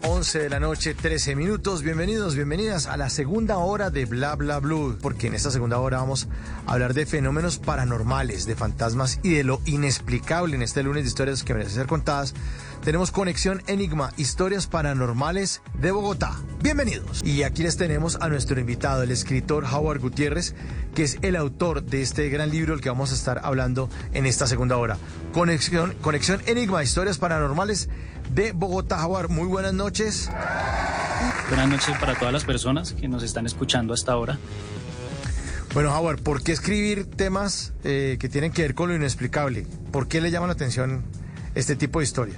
11 de la noche, 13 minutos. Bienvenidos, bienvenidas a la segunda hora de Bla Bla Blue, porque en esta segunda hora vamos a hablar de fenómenos paranormales, de fantasmas y de lo inexplicable. En este lunes de historias que merecen ser contadas, tenemos Conexión Enigma, historias paranormales de Bogotá. Bienvenidos. Y aquí les tenemos a nuestro invitado, el escritor Howard Gutiérrez, que es el autor de este gran libro del que vamos a estar hablando en esta segunda hora. Conexión Enigma, historias paranormales de Bogotá. Howard, muy buenas noches. Buenas noches para todas las personas que nos están escuchando hasta ahora. Bueno, Howard, ¿por qué escribir temas que tienen que ver con lo inexplicable? ¿Por qué le llama la atención este tipo de historias?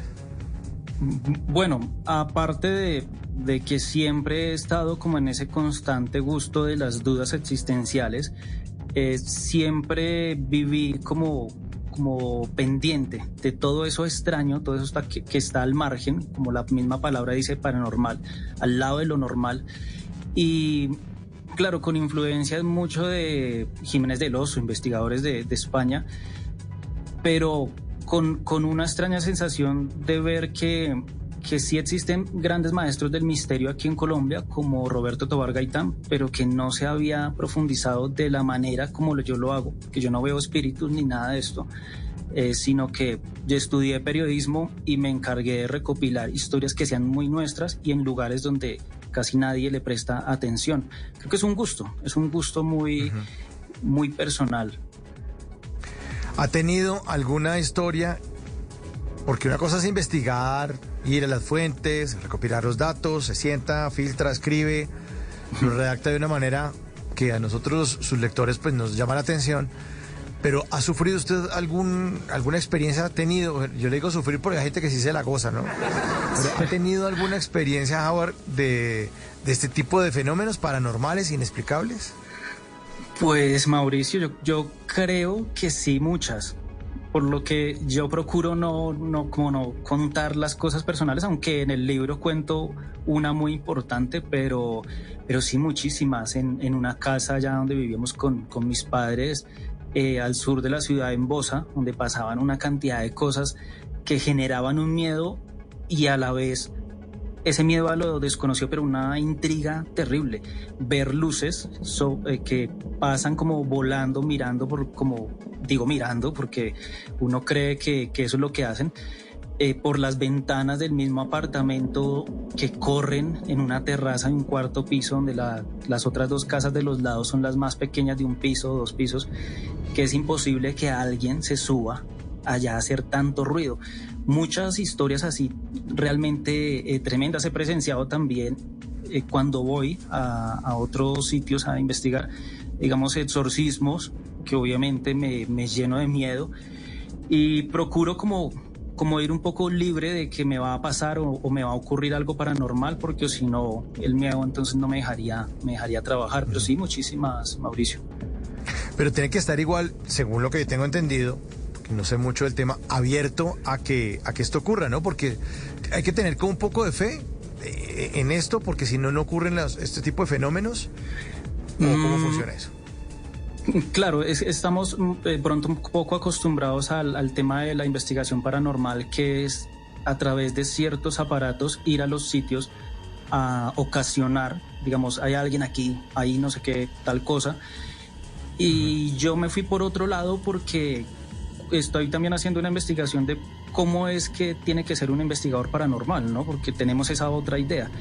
Bueno, aparte de que siempre he estado como en ese constante gusto de las dudas existenciales, siempre viví como pendiente de todo eso extraño, todo eso que está al margen, como la misma palabra dice, paranormal, al lado de lo normal. Y claro, con influencias mucho de Jiménez del Oso, investigadores de España, pero con una extraña sensación de ver que sí existen grandes maestros del misterio aquí en Colombia, como Roberto Tobar Gaitán, pero que no se había profundizado de la manera como yo lo hago, que yo no veo espíritus ni nada de esto, sino que yo estudié periodismo y me encargué de recopilar historias que sean muy nuestras y en lugares donde casi nadie le presta atención. Creo que es un gusto muy, muy personal. ¿Ha tenido alguna historia? Porque una cosa es investigar, ir a las fuentes, recopilar los datos, se sienta, filtra, escribe, lo redacta de una manera que a nosotros, sus lectores, pues nos llama la atención. Pero ¿ha sufrido usted alguna experiencia? ¿Ha tenido? Yo le digo sufrir porque hay gente que sí se la goza, ¿no? ¿Pero ha tenido alguna experiencia, Howard, de este tipo de fenómenos paranormales, inexplicables? Pues Mauricio, yo creo que sí, muchas. Por lo que yo procuro no contar las cosas personales, aunque en el libro cuento una muy importante, pero sí muchísimas. En una casa allá donde vivíamos con mis padres, al sur de la ciudad, en Bosa, donde pasaban una cantidad de cosas que generaban un miedo y a la vez ese miedo a lo desconocido, pero una intriga terrible. Ver luces que pasan como volando, mirando, porque uno cree que eso es lo que hacen, por las ventanas del mismo apartamento, que corren en una terraza de un cuarto piso, donde las otras dos casas de los lados son las más pequeñas, de un piso o dos pisos, que es imposible que alguien se suba allá a hacer tanto ruido. Muchas historias así realmente tremendas he presenciado también cuando voy a otros sitios a investigar, digamos exorcismos, que obviamente me lleno de miedo y procuro como ir un poco libre de que me va a pasar o me va a ocurrir algo paranormal, porque si no, el miedo entonces no me dejaría trabajar. Pero sí, muchísimas, Mauricio. Pero tiene que estar igual, según lo que yo tengo entendido, no sé mucho del tema, abierto a que esto ocurra, ¿no? Porque hay que tener como un poco de fe en esto, porque si no ocurren este tipo de fenómenos. ¿Cómo funciona eso? Claro, estamos pronto un poco acostumbrados al tema de la investigación paranormal, que es a través de ciertos aparatos ir a los sitios a ocasionar, digamos, hay alguien aquí, ahí no sé qué, tal cosa. Y yo me fui por otro lado porque estoy también haciendo una investigación de cómo es que tiene que ser un investigador paranormal, ¿no? Porque tenemos esa otra idea.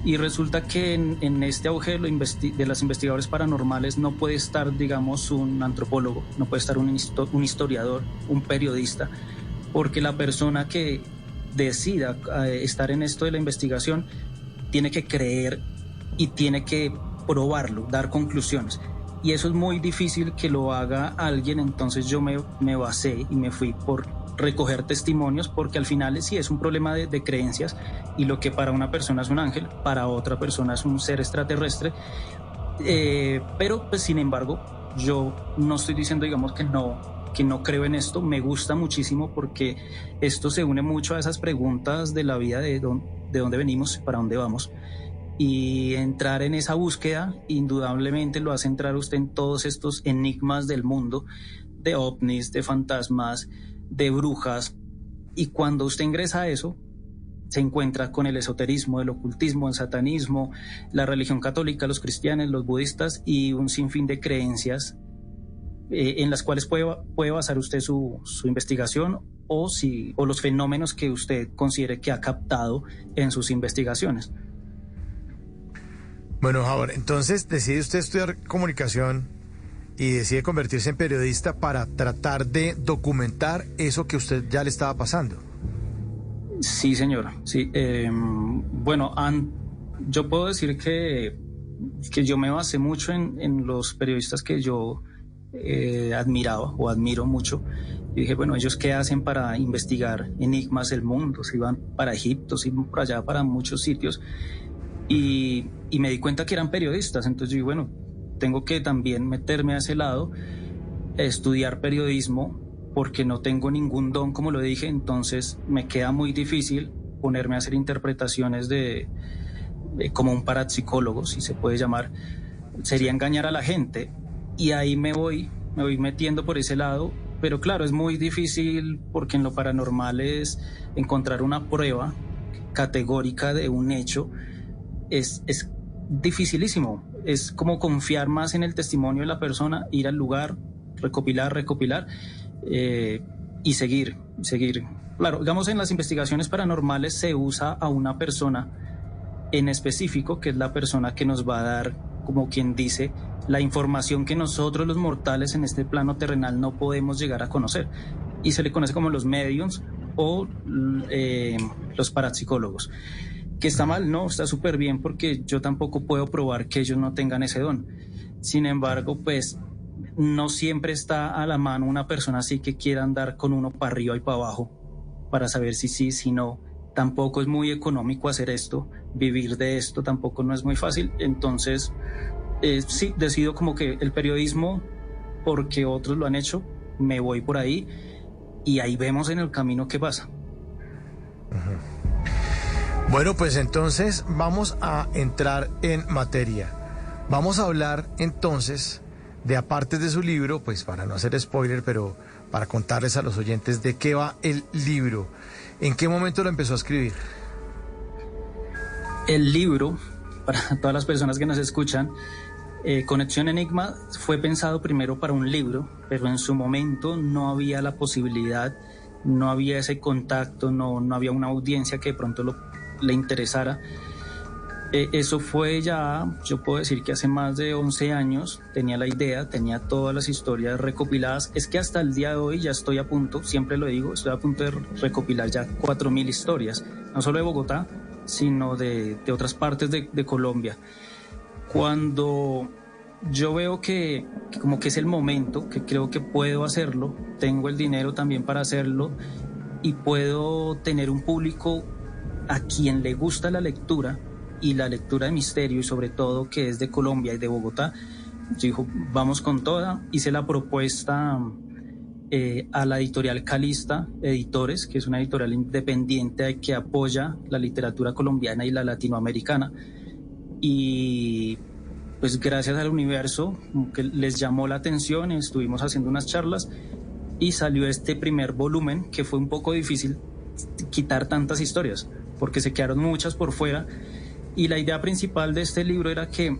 Y resulta que en este auge de los investigadores paranormales no puede estar, digamos, un antropólogo, no puede estar un historiador, un periodista, porque la persona que decida estar en esto de la investigación tiene que creer y tiene que probarlo, dar conclusiones. Y eso es muy difícil que lo haga alguien, entonces yo me basé y me fui por recoger testimonios, porque al final sí es un problema de creencias, y lo que para una persona es un ángel, para otra persona es un ser extraterrestre, pero pues sin embargo yo no estoy diciendo, digamos, que no creo en esto. Me gusta muchísimo porque esto se une mucho a esas preguntas de la vida, de dónde venimos, para dónde vamos. Y entrar en esa búsqueda indudablemente lo hace entrar usted en todos estos enigmas del mundo, de ovnis, de fantasmas, de brujas. Y cuando usted ingresa a eso, se encuentra con el esoterismo, el ocultismo, el satanismo, la religión católica, los cristianos, los budistas y un sinfín de creencias en las cuales puede basar usted su investigación o los fenómenos que usted considere que ha captado en sus investigaciones. Bueno, ahora, entonces decide usted estudiar comunicación y decide convertirse en periodista para tratar de documentar eso que usted ya le estaba pasando. Sí, señor. Sí. Bueno, yo puedo decir que yo me basé mucho en los periodistas que yo admiraba o admiro mucho. Y dije, bueno, ¿ellos qué hacen para investigar enigmas del mundo? Se iban para Egipto, se iban por allá, para muchos sitios. Y me di cuenta que eran periodistas. Entonces yo dije, bueno, tengo que también meterme a ese lado, estudiar periodismo, porque no tengo ningún don, como lo dije. Entonces me queda muy difícil ponerme a hacer interpretaciones de como un parapsicólogo, si se puede llamar. Sería engañar a la gente. Y ahí me voy metiendo por ese lado, pero claro, es muy difícil porque en lo paranormal es encontrar una prueba categórica de un hecho, es dificilísimo, es como confiar más en el testimonio de la persona, ir al lugar, recopilar y seguir. Claro, digamos, en las investigaciones paranormales se usa a una persona en específico, que es la persona que nos va a dar, como quien dice, la información que nosotros los mortales en este plano terrenal no podemos llegar a conocer, y se le conoce como los mediums o los parapsicólogos. Que está mal, no, está súper bien, porque yo tampoco puedo probar que ellos no tengan ese don. Sin embargo, pues no siempre está a la mano una persona así que quiera andar con uno para arriba y para abajo para saber si sí, si no. Tampoco es muy económico hacer esto, vivir de esto tampoco no es muy fácil. Entonces sí, decido como que el periodismo, porque otros lo han hecho, me voy por ahí y ahí vemos en el camino qué pasa. Bueno, pues entonces vamos a entrar en materia. Vamos a hablar entonces de, aparte de su libro, pues para no hacer spoiler, pero para contarles a los oyentes de qué va el libro. ¿En qué momento lo empezó a escribir? El libro, para todas las personas que nos escuchan, Conexión Enigma fue pensado primero para un libro, pero en su momento no había la posibilidad, no había ese contacto, no había una audiencia que de pronto le interesara. Eso fue ya, yo puedo decir que hace más de 11 años, tenía la idea, tenía todas las historias recopiladas. Es que hasta el día de hoy ya estoy a punto, siempre lo digo, estoy a punto de recopilar ya 4.000 historias, no solo de Bogotá, sino de otras partes de Colombia. Cuando yo veo que como que es el momento, que creo que puedo hacerlo, tengo el dinero también para hacerlo y puedo tener un público a quien le gusta la lectura y la lectura de misterio, y sobre todo que es de Colombia y de Bogotá, yo digo, vamos con toda. Hice la propuesta a la editorial Calista Editores, que es una editorial independiente que apoya la literatura colombiana y la latinoamericana, y pues gracias al universo que les llamó la atención, estuvimos haciendo unas charlas y salió este primer volumen, que fue un poco difícil quitar tantas historias porque se quedaron muchas por fuera. Y la idea principal de este libro era que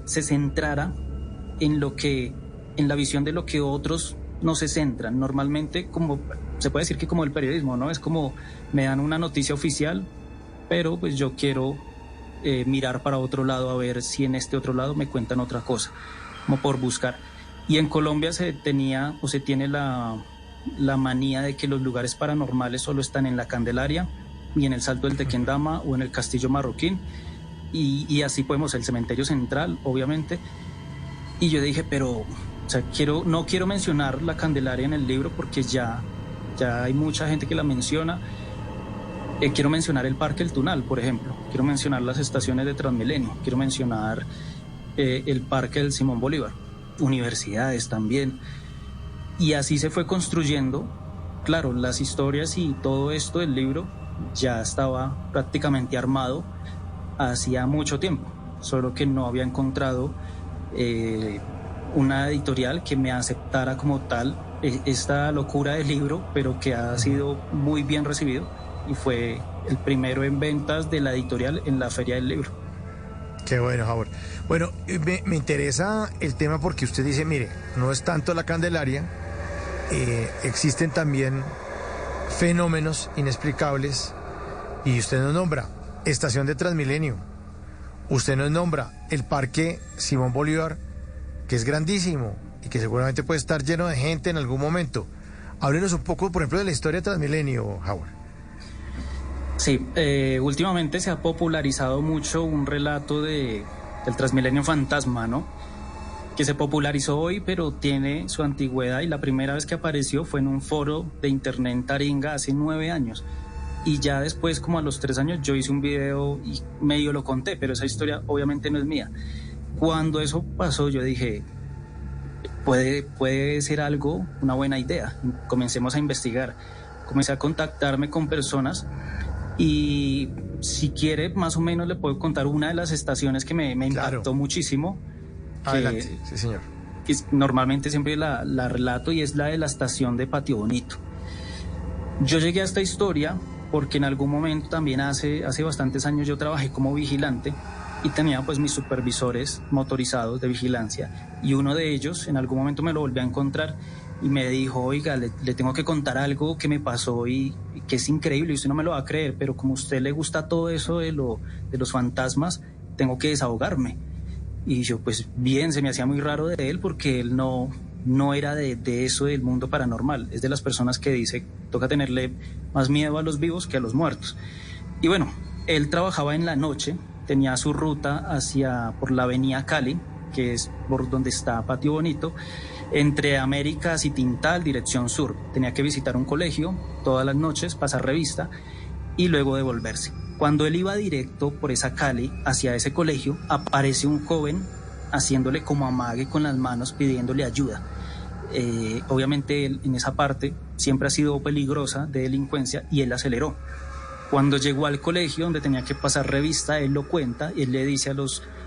se centrara en la visión de lo que otros no se centran. Normalmente, como se puede decir que como el periodismo, ¿no? Es como me dan una noticia oficial, pero pues yo quiero mirar para otro lado a ver si en este otro lado me cuentan otra cosa, como por buscar. Y en Colombia se tiene la manía de que los lugares paranormales solo están en la Candelaria y en el Salto del Tequendama o en el Castillo Marroquín, y así podemos, el Cementerio Central, obviamente. Y yo dije, pero no quiero mencionar la Candelaria en el libro porque ya hay mucha gente que la menciona. Quiero mencionar el Parque El Tunal, por ejemplo, quiero mencionar las estaciones de Transmilenio, quiero mencionar el Parque del Simón Bolívar, universidades también. Y así se fue construyendo. Claro, las historias y todo esto del libro ya estaba prácticamente armado hacía mucho tiempo, solo que no había encontrado una editorial que me aceptara como tal esta locura del libro, pero que ha sido muy bien recibido, y fue el primero en ventas de la editorial en la Feria del Libro. Qué bueno, Howard. Bueno, me interesa el tema porque usted dice, mire, no es tanto la Candelaria, existen también fenómenos inexplicables y usted nos nombra Estación de Transmilenio, usted nos nombra el Parque Simón Bolívar, que es grandísimo y que seguramente puede estar lleno de gente en algún momento. Háblenos un poco, por ejemplo, de la historia de Transmilenio, Howard. Sí, últimamente se ha popularizado mucho un relato del Transmilenio fantasma, ¿no? Que se popularizó hoy, pero tiene su antigüedad y la primera vez que apareció fue en un foro de internet en Taringa hace 9 años. Y ya después, como a los 3 años, yo hice un video y medio lo conté, pero esa historia obviamente no es mía. Cuando eso pasó, yo dije, puede ser algo, una buena idea. Comencemos a investigar. Comencé a contactarme con personas y si quiere, más o menos le puedo contar una de las estaciones que me impactó muchísimo. Adelante, sí, señor. Que normalmente siempre la relato y es la de la estación de Patio Bonito. Yo llegué a esta historia porque en algún momento también hace bastantes años yo trabajé como vigilante y tenía pues mis supervisores motorizados de vigilancia y uno de ellos en algún momento me lo volví a encontrar y me dijo, oiga, le tengo que contar algo que me pasó y que es increíble y usted no me lo va a creer, pero como a usted le gusta todo eso de los fantasmas, tengo que desahogarme. Y yo, pues bien, se me hacía muy raro de él porque él no era de eso del mundo paranormal. Es de las personas que dice, toca tenerle más miedo a los vivos que a los muertos. Y bueno, él trabajaba en la noche, tenía su ruta por la avenida Cali, que es por donde está Patio Bonito, entre Américas y Tintal, dirección sur. Tenía que visitar un colegio todas las noches, pasar revista y luego devolverse. Cuando él iba directo por esa Cali hacia ese colegio, aparece un joven haciéndole como amague con las manos, pidiéndole ayuda. Obviamente él en esa parte siempre ha sido peligrosa de delincuencia y él aceleró. Cuando llegó al colegio donde tenía que pasar revista, él lo cuenta y él le dice a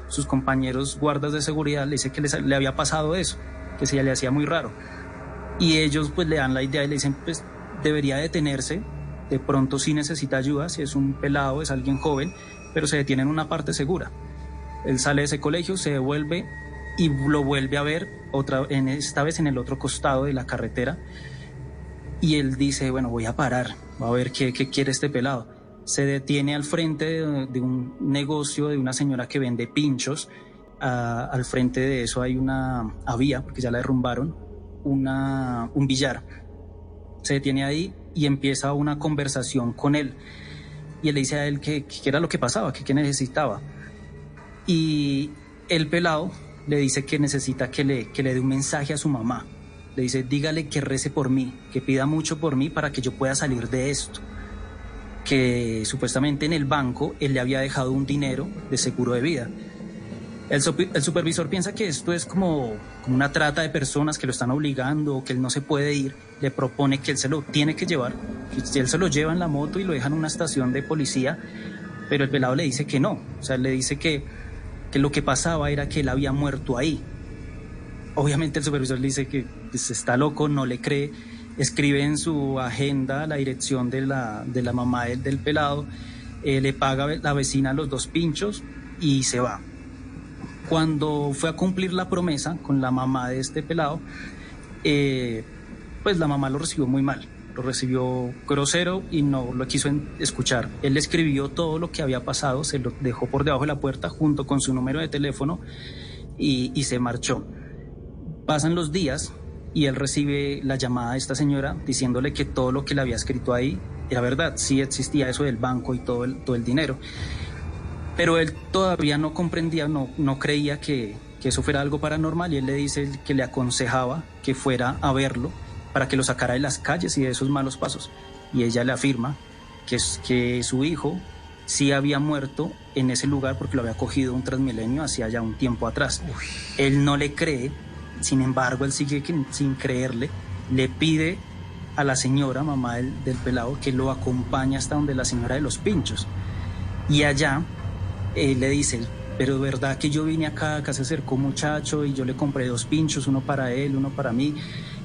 sus compañeros guardas de seguridad, le dice que le había pasado eso, que se le hacía muy raro. Y ellos pues le dan la idea y le dicen pues debería detenerse, de pronto sí necesita ayuda, si es un pelado, es alguien joven, pero se detiene en una parte segura. Él sale de ese colegio, se devuelve y lo vuelve a ver esta vez en el otro costado de la carretera y él dice, bueno, voy a parar, voy a ver qué quiere este pelado. Se detiene al frente de un negocio de una señora que vende pinchos. Al frente de eso había, porque ya la derrumbaron, un billar. Se detiene ahí y empieza una conversación con él. Y él le dice a él qué era lo que pasaba, qué necesitaba. Y el pelado le dice que necesita que le dé un mensaje a su mamá. Le dice, dígale que rece por mí, que pida mucho por mí para que yo pueda salir de esto. Que supuestamente en el banco él le había dejado un dinero de seguro de vida. El supervisor piensa que esto es como una trata de personas que lo están obligando o que él no se puede ir. Le propone que él se lo tiene que llevar, que él se lo lleva en la moto y lo deja en una estación de policía, pero el pelado le dice que no. O sea, le dice que lo que pasaba era que él había muerto ahí. Obviamente el supervisor le dice que pues, está loco, no le cree. Escribe en su agenda la dirección de la mamá del pelado, le paga a la vecina los 2 pinchos y se va. Cuando fue a cumplir la promesa con la mamá de este pelado, pues la mamá lo recibió muy mal, lo recibió grosero y no lo quiso escuchar. Él le escribió todo lo que había pasado, se lo dejó por debajo de la puerta junto con su número de teléfono y se marchó. Pasan los días y él recibe la llamada de esta señora diciéndole que todo lo que le había escrito ahí era verdad, sí existía eso del banco y todo el dinero. Pero él todavía no comprendía, no creía que eso fuera algo paranormal y él le dice que le aconsejaba que fuera a verlo para que lo sacara de las calles y de esos malos pasos. Y ella le afirma que su hijo sí había muerto en ese lugar porque lo había cogido un Transmilenio hacía ya un tiempo atrás. Él no le cree. Sin embargo, él sigue sin creerle, le pide a la señora, mamá del pelado, que lo acompañe hasta donde la señora de los pinchos. Y allá le dice, pero verdad que yo vine acá se acercó un muchacho y yo le compré 2 pinchos, uno para él, uno para mí.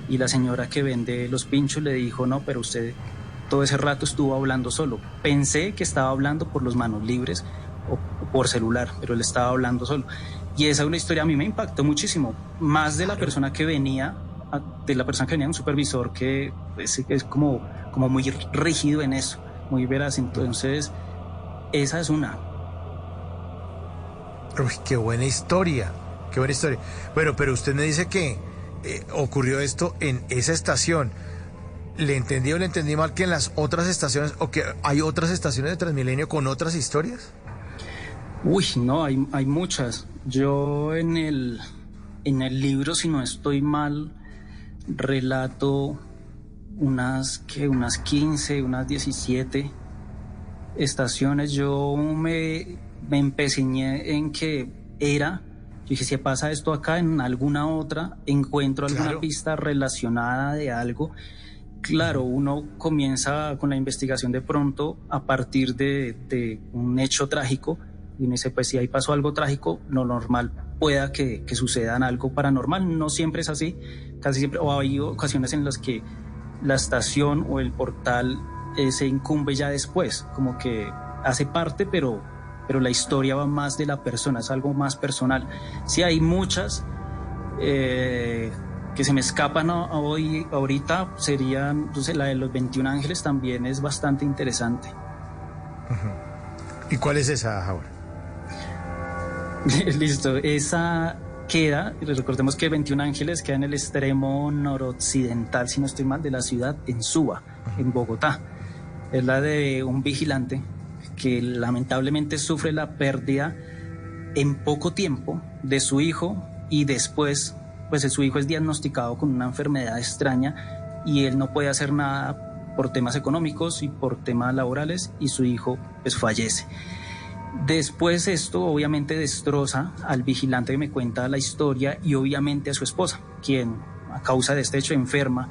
Y la señora que vende los pinchos le dijo, no, pero usted todo ese rato estuvo hablando solo. Pensé que estaba hablando por los manos libres o por celular, pero él estaba hablando solo. Y esa es una historia, a mí me impactó muchísimo, más de la persona que venía, un supervisor que es como muy rígido en eso, muy veraz. Entonces, esa es una. Uy, qué buena historia, qué buena historia. Bueno, pero usted me dice que ocurrió esto en esa estación. ¿Le entendí o le entendí mal que en las otras estaciones, o que hay otras estaciones de Transmilenio con otras historias? Uy, no, hay muchas. Yo en el libro, si no estoy mal, relato unas 15, unas 17 estaciones. Yo me empeciné en que yo dije, si pasa esto acá, en alguna otra encuentro alguna pista relacionada de algo. Claro, uno comienza con la investigación de pronto a partir de un hecho trágico y uno dice, pues si ahí pasó algo trágico, lo normal pueda que suceda algo paranormal. No siempre es así, casi siempre, o hay ocasiones en las que la estación o el portal se incumbe ya después, como que hace parte, pero la historia va más de la persona, es algo más personal. Sí, hay muchas que se me escapan ahorita, serían, entonces, la de los 21 ángeles también es bastante interesante. ¿Y cuál es esa ahora? Listo, esa queda, recordemos que 21 ángeles queda en el extremo noroccidental, si no estoy mal, de la ciudad, en Suba, en Bogotá. Es la de un vigilante que lamentablemente sufre la pérdida en poco tiempo de su hijo, y después, pues su hijo es diagnosticado con una enfermedad extraña y él no puede hacer nada por temas económicos y por temas laborales, y su hijo pues fallece. Después esto obviamente destroza al vigilante que me cuenta la historia y obviamente a su esposa, quien a causa de este hecho enferma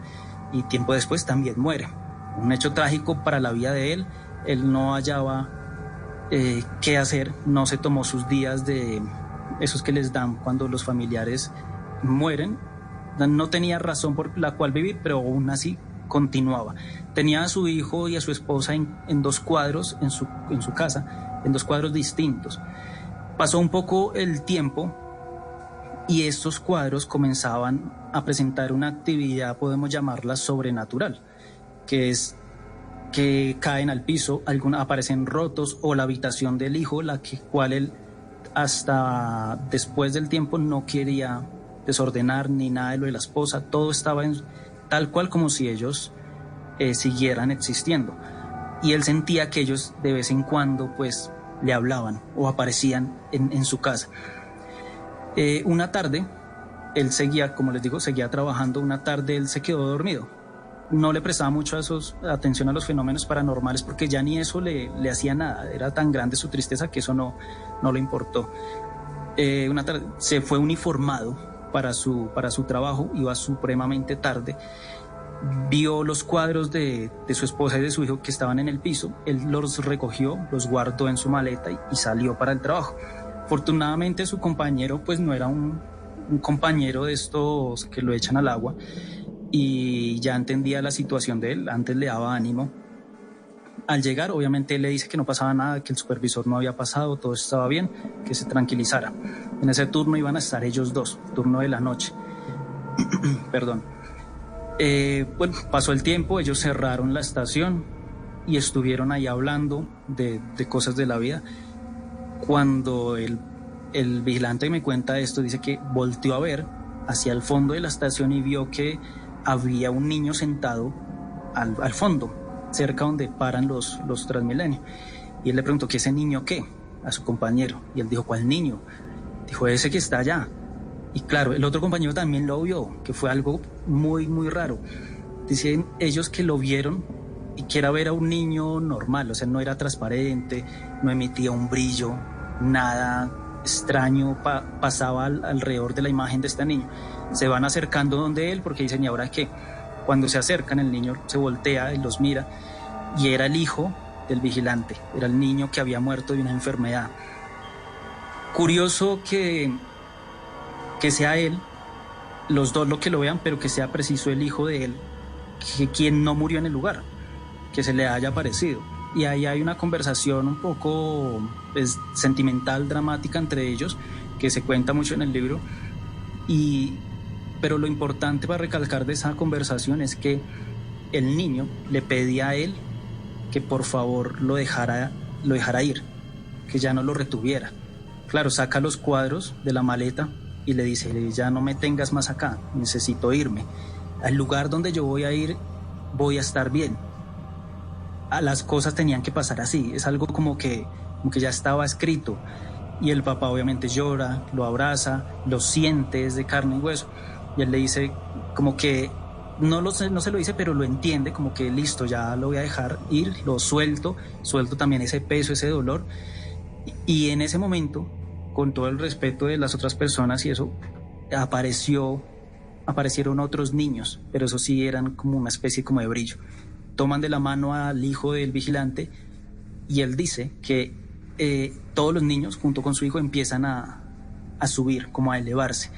y tiempo después también muere. Un hecho trágico para la vida de él. Él no hallaba qué hacer, no se tomó sus días de esos que les dan cuando los familiares mueren. No tenía razón por la cual vivir, pero aún así continuaba. Tenía a su hijo y a su esposa en 2 cuadros en su casa, en 2 cuadros distintos. Pasó un poco el tiempo y estos cuadros comenzaban a presentar una actividad, podemos llamarla sobrenatural, que es que caen al piso, aparecen rotos, o la habitación del hijo, cual él hasta después del tiempo no quería desordenar ni nada de lo de la esposa, todo estaba tal cual como si ellos siguieran existiendo. Y él sentía que ellos de vez en cuando pues le hablaban o aparecían en su casa. Una tarde, él seguía, como les digo, seguía trabajando. Una tarde él se quedó dormido. No le prestaba mucho atención a los fenómenos paranormales porque ya ni eso le hacía nada. Era tan grande su tristeza que eso no le importó. Una tarde se fue uniformado para su trabajo, iba supremamente tarde. Vio los cuadros de su esposa y de su hijo que estaban en el piso. Él los recogió, los guardó en su maleta y salió para el trabajo. Afortunadamente su compañero pues no era un compañero de estos que lo echan al agua, y ya entendía la situación de él. Antes le daba ánimo. Al llegar, obviamente él le dice que no pasaba nada, que el supervisor no había pasado, todo estaba bien, que se tranquilizara. En ese turno iban a estar ellos 2, turno de la noche. Perdón. Bueno, pasó el tiempo, ellos cerraron la estación y estuvieron ahí hablando de cosas de la vida. Cuando el vigilante que me cuenta esto dice que volteó a ver hacia el fondo de la estación y vio que había un niño sentado al fondo, cerca donde paran los Transmilenio. Y él le preguntó, ¿qué ese niño qué? A su compañero. Y él dijo, ¿cuál niño? Dijo, ese que está allá. Y claro, el otro compañero también lo vio, que fue algo muy, muy raro. Dicen ellos que lo vieron y que era ver a un niño normal, o sea, no era transparente, no emitía un brillo, nada extraño pasaba alrededor de la imagen de este niño. Se van acercando donde él porque dicen, ¿y ahora qué? Cuando se acercan, el niño se voltea y los mira, y era el hijo del vigilante, era el niño que había muerto de una enfermedad. Curioso que sea él, los dos lo que lo vean, pero que sea preciso el hijo de él, quien no murió en el lugar, que se le haya aparecido. Y ahí hay una conversación un poco pues, sentimental, dramática entre ellos, que se cuenta mucho en el libro. Pero lo importante para recalcar de esa conversación es que el niño le pedía a él que por favor lo dejara ir, que ya no lo retuviera. Claro, saca los cuadros de la maleta y le dice, ya no me tengas más acá, necesito irme. Al lugar donde yo voy a ir, voy a estar bien. Las cosas tenían que pasar así, es algo como que ya estaba escrito. Y el papá obviamente llora, lo abraza, lo siente, es de carne y hueso. Y él le dice como que, no se lo dice, pero lo entiende, como que listo, ya lo voy a dejar ir, lo suelto también ese peso, ese dolor. Y en ese momento, con todo el respeto de las otras personas y eso, aparecieron otros niños, pero eso sí eran como una especie como de brillo. Toman de la mano al hijo del vigilante y él dice que todos los niños junto con su hijo empiezan a subir, como a elevarse,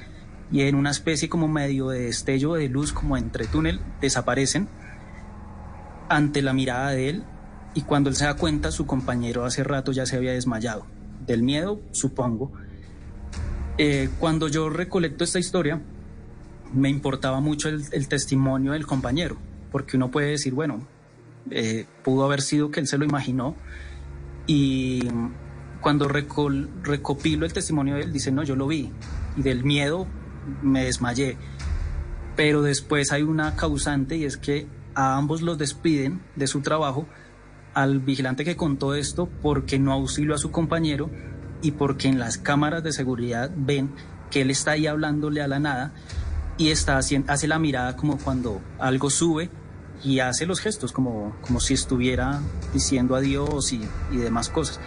y en una especie como medio de destello de luz, como entre túnel, desaparecen ante la mirada de él, y cuando él se da cuenta, su compañero hace rato ya se había desmayado, del miedo, supongo. Cuando yo recolecto esta historia, me importaba mucho el testimonio del compañero, porque uno puede decir, bueno, pudo haber sido que él se lo imaginó, y cuando recopilo el testimonio de él, dice, no, yo lo vi, y del miedo me desmayé. Pero después hay una causante, y es que a ambos los despiden de su trabajo, al vigilante que contó esto porque no auxilió a su compañero y porque en las cámaras de seguridad ven que él está ahí hablándole a la nada y hace la mirada como cuando algo sube y hace los gestos como si estuviera diciendo adiós y demás cosas.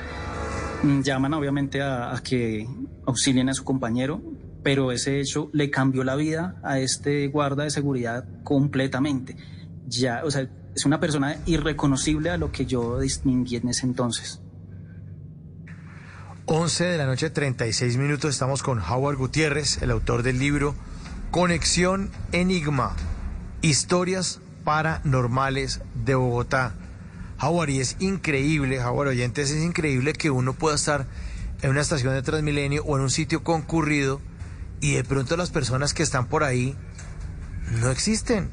Llaman obviamente a que auxilien a su compañero, pero ese hecho le cambió la vida a este guarda de seguridad completamente. Ya, o sea, es una persona irreconocible a lo que yo distinguí en ese entonces. 11 de la noche, 36 minutos. Estamos con Howard Gutiérrez, el autor del libro Conexión Enigma, Historias Paranormales de Bogotá. Howard, y es increíble, Howard, oyentes, es increíble que uno pueda estar en una estación de Transmilenio o en un sitio concurrido y de pronto las personas que están por ahí no existen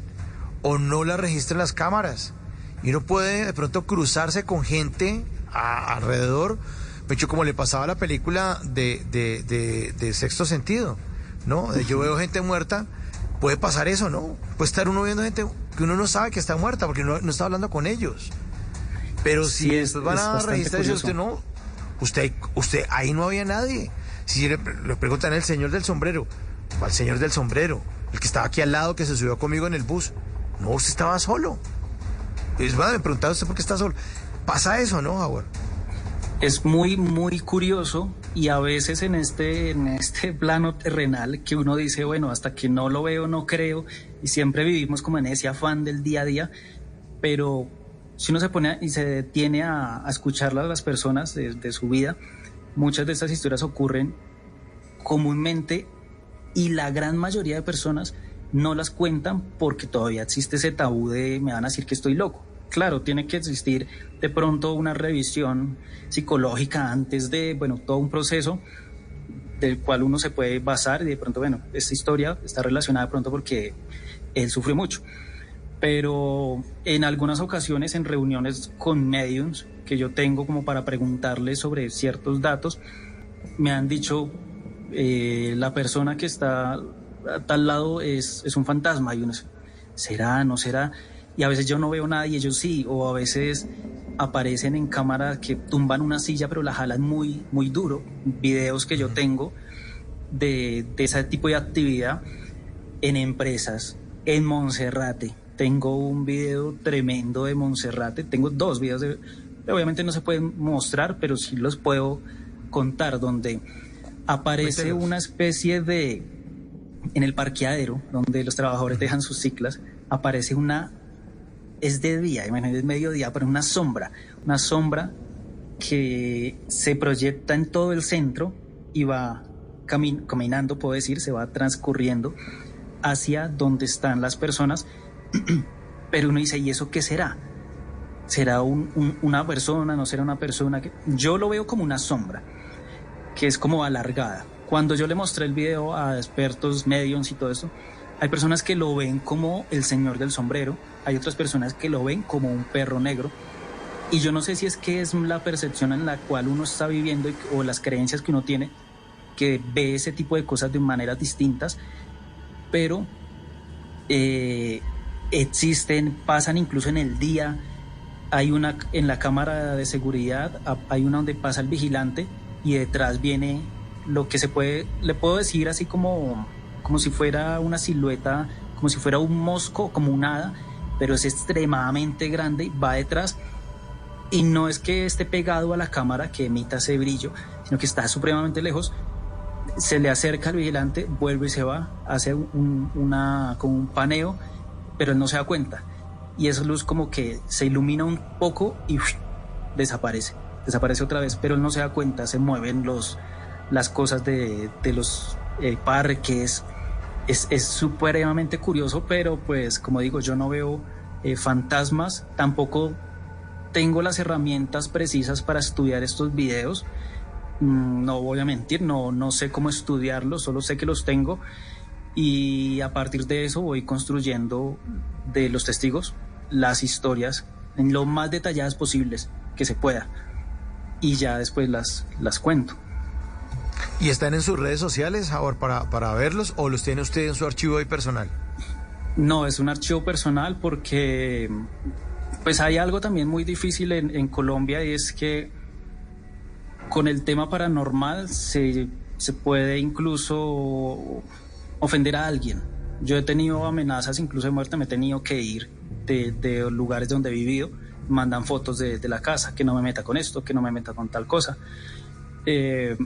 o no las registran las cámaras. Y uno puede de pronto cruzarse con gente alrededor, de hecho, como le pasaba a la película de Sexto Sentido, ¿no? Yo veo gente muerta, puede pasar eso, ¿no? Puede estar uno viendo gente que uno no sabe que está muerta porque no está hablando con ellos. Pero si después van a registrar eso, usted ahí no había nadie. Si le preguntan al señor del sombrero, ¿cuál señor del sombrero? El que estaba aquí al lado, que se subió conmigo en el bus. No, usted estaba solo. Es bueno, me preguntaba usted por qué está solo. Pasa eso, ¿no, Howard? Es muy, muy curioso, y a veces en este plano terrenal que uno dice, bueno, hasta que no lo veo no creo, y siempre vivimos como en ese afán del día a día, pero si uno se pone y se detiene a escuchar a las personas de su vida, muchas de estas historias ocurren comúnmente y la gran mayoría de personas no las cuentan porque todavía existe ese tabú de me van a decir que estoy loco. Claro, tiene que existir de pronto una revisión psicológica antes de, bueno, todo un proceso del cual uno se puede basar y de pronto, bueno, esta historia está relacionada de pronto porque él sufrió mucho. Pero en algunas ocasiones en reuniones con mediums que yo tengo como para preguntarles sobre ciertos datos, me han dicho, la persona que está a tal lado es un fantasma, y uno dice, ¿será, no será? Y a veces yo no veo nada y ellos sí, o a veces aparecen en cámara que tumban una silla pero la jalan muy, muy duro. Videos que yo tengo de ese tipo de actividad en empresas, en Monserrate. Tengo un video tremendo de Monserrate, tengo 2 videos, obviamente no se pueden mostrar, pero sí los puedo contar, donde aparece una especie en el parqueadero, donde los trabajadores dejan sus ciclas, aparece es de día, imagínate, es mediodía, pero una sombra que se proyecta en todo el centro y va caminando, puedo decir, se va transcurriendo hacia donde están las personas, pero uno dice, ¿y eso qué será? ¿será una persona, no será una persona? Yo lo veo como una sombra, que es como alargada. Cuando yo le mostré el video a expertos, mediums y todo eso, hay personas que lo ven como el señor del sombrero, hay otras personas que lo ven como un perro negro, y yo no sé si es que es la percepción en la cual uno está viviendo o las creencias que uno tiene, que ve ese tipo de cosas de maneras distintas, pero existen, pasan incluso en el día. Hay una en la cámara de seguridad, hay una donde pasa el vigilante y detrás viene lo que le puedo decir así como si fuera una silueta, como si fuera un mosco, como un hada, pero es extremadamente grande, va detrás y no es que esté pegado a la cámara que emita ese brillo, sino que está supremamente lejos. Se le acerca al vigilante, vuelve y se va, hace como un paneo, pero él no se da cuenta. Y esa luz como que se ilumina un poco y desaparece otra vez, pero él no se da cuenta, se mueven las cosas de los parques. Es supremamente curioso, pero pues como digo, yo no veo fantasmas, tampoco tengo las herramientas precisas para estudiar estos videos. No voy a mentir, no sé cómo estudiarlos, solo sé que los tengo y a partir de eso voy construyendo de los testigos las historias en lo más detalladas posibles que se pueda y ya después las cuento. ¿Y están en sus redes sociales, Howard, para verlos o los tiene usted en su archivo ahí personal? No, es un archivo personal porque pues hay algo también muy difícil en Colombia y es que con el tema paranormal se puede incluso ofender a alguien. Yo he tenido amenazas incluso de muerte, me he tenido que ir de lugares donde he vivido, mandan fotos de la casa, que no me meta con esto, que no me meta con tal cosa. Me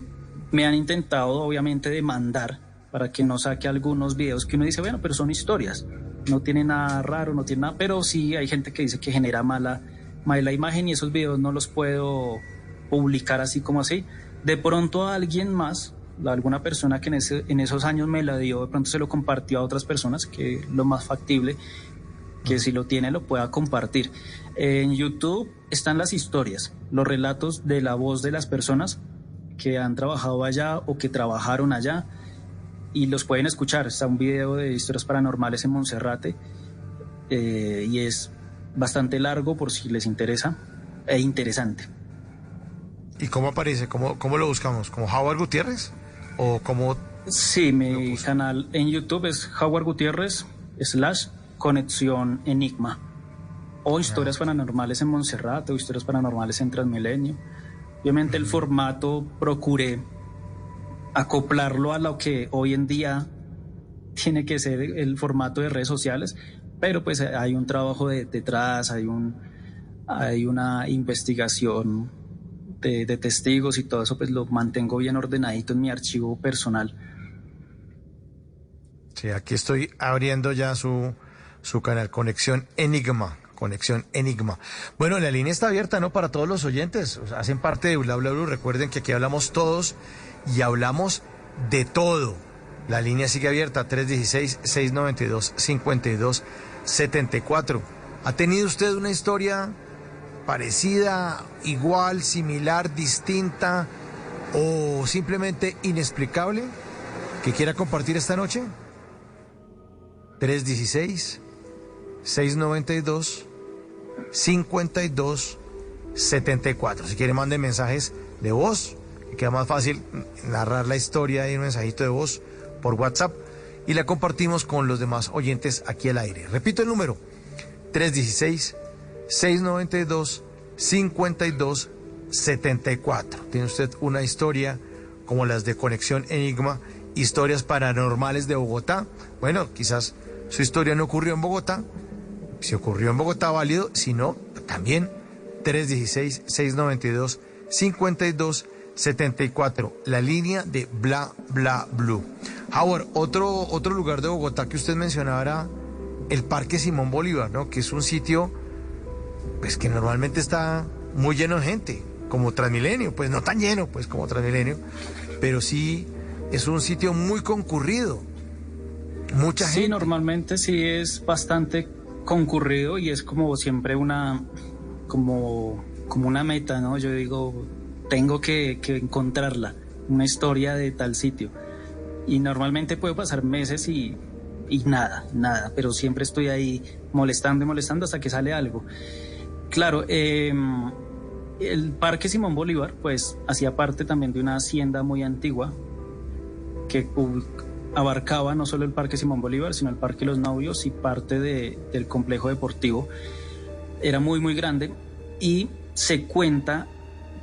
han intentado obviamente demandar para que no saque algunos videos que uno dice, bueno, pero son historias, no tiene nada raro, no tiene nada, pero sí hay gente que dice que genera mala imagen y esos videos no los puedo publicar así como así. De pronto a alguien más, alguna persona que en esos años me la dio, de pronto se lo compartió a otras personas, que es lo más factible, que si lo tiene lo pueda compartir. En YouTube están las historias, los relatos de la voz de las personas que han trabajado allá o que trabajaron allá y los pueden escuchar. Está un video de historias paranormales en Monserrate y es bastante largo por si les interesa e interesante. ¿Y cómo aparece? ¿Cómo lo buscamos? ¿Como Howard Gutiérrez? ¿O cómo? Sí, mi canal en YouTube es Howard Gutiérrez /Conexión Enigma. O historias paranormales en Monserrate o historias paranormales en Transmilenio. Obviamente el formato procuré acoplarlo a lo que hoy en día tiene que ser el formato de redes sociales, pero pues hay un trabajo detrás, hay una investigación de testigos y todo eso, pues lo mantengo bien ordenadito en mi archivo personal. Sí, aquí estoy abriendo ya su canal, Conexión Enigma. Conexión Enigma. Bueno, la línea está abierta, ¿no? Para todos los oyentes. O sea, hacen parte de Bla Bla Blue. Recuerden que aquí hablamos todos y hablamos de todo. La línea sigue abierta, 316-692-5274. ¿Ha tenido usted una historia parecida, igual, similar, distinta o simplemente inexplicable que quiera compartir esta noche? 316-692-5274. Si quiere, mande mensajes de voz, que queda más fácil narrar la historia y un mensajito de voz por WhatsApp y la compartimos con los demás oyentes aquí al aire. Repito el número, 316-692-5274. ¿Tiene usted una historia como las de Conexión Enigma, historias paranormales de Bogotá? Bueno, quizás su historia no ocurrió en Bogotá. Si ocurrió en Bogotá, válido. Si no, también 316-692-5274. La línea de Bla Bla Blue. Howard, otro lugar de Bogotá que usted mencionaba era el Parque Simón Bolívar, ¿no? Que es un sitio pues que normalmente está muy lleno de gente, como Transmilenio, pues no tan lleno pues como Transmilenio, pero sí es un sitio muy concurrido. Mucha gente. Sí, normalmente sí es bastante concurrido y es como siempre una como una meta, ¿no? Yo digo, tengo que encontrarla, una historia de tal sitio. Y normalmente puedo pasar meses y nada, pero siempre estoy ahí molestando y molestando hasta que sale algo. Claro, el Parque Simón Bolívar, pues, hacía parte también de una hacienda muy antigua que abarcaba no solo el Parque Simón Bolívar, sino el Parque Los Novios y parte del complejo deportivo. Era muy, muy grande y se cuenta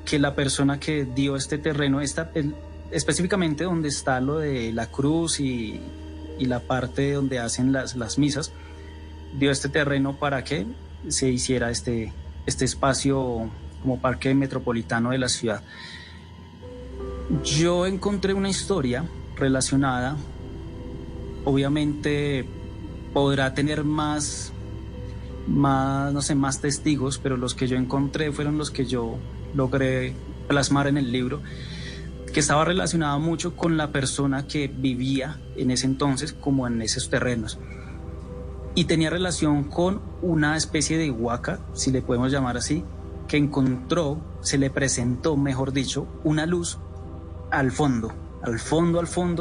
que la persona que dio este terreno, específicamente donde está lo de la cruz y la parte donde hacen las misas, dio este terreno para que se hiciera este espacio como parque metropolitano de la ciudad. Yo encontré una historia relacionada, obviamente podrá tener más testigos, pero los que yo encontré fueron los que yo logré plasmar en el libro, que estaba relacionado mucho con la persona que vivía en ese entonces como en esos terrenos. Y tenía relación con una especie de huaca, si le podemos llamar así, que se le presentó, mejor dicho, una luz al fondo,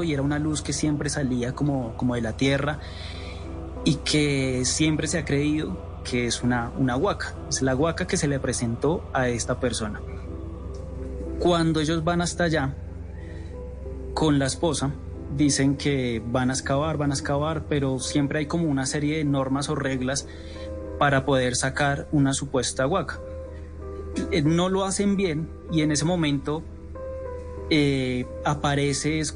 y era una luz que siempre salía como de la tierra y que siempre se ha creído que es una huaca. Es la huaca que se le presentó a esta persona. Cuando ellos van hasta allá con la esposa, dicen que van a excavar, pero siempre hay como una serie de normas o reglas para poder sacar una supuesta huaca. No lo hacen bien y en ese momento aparece, es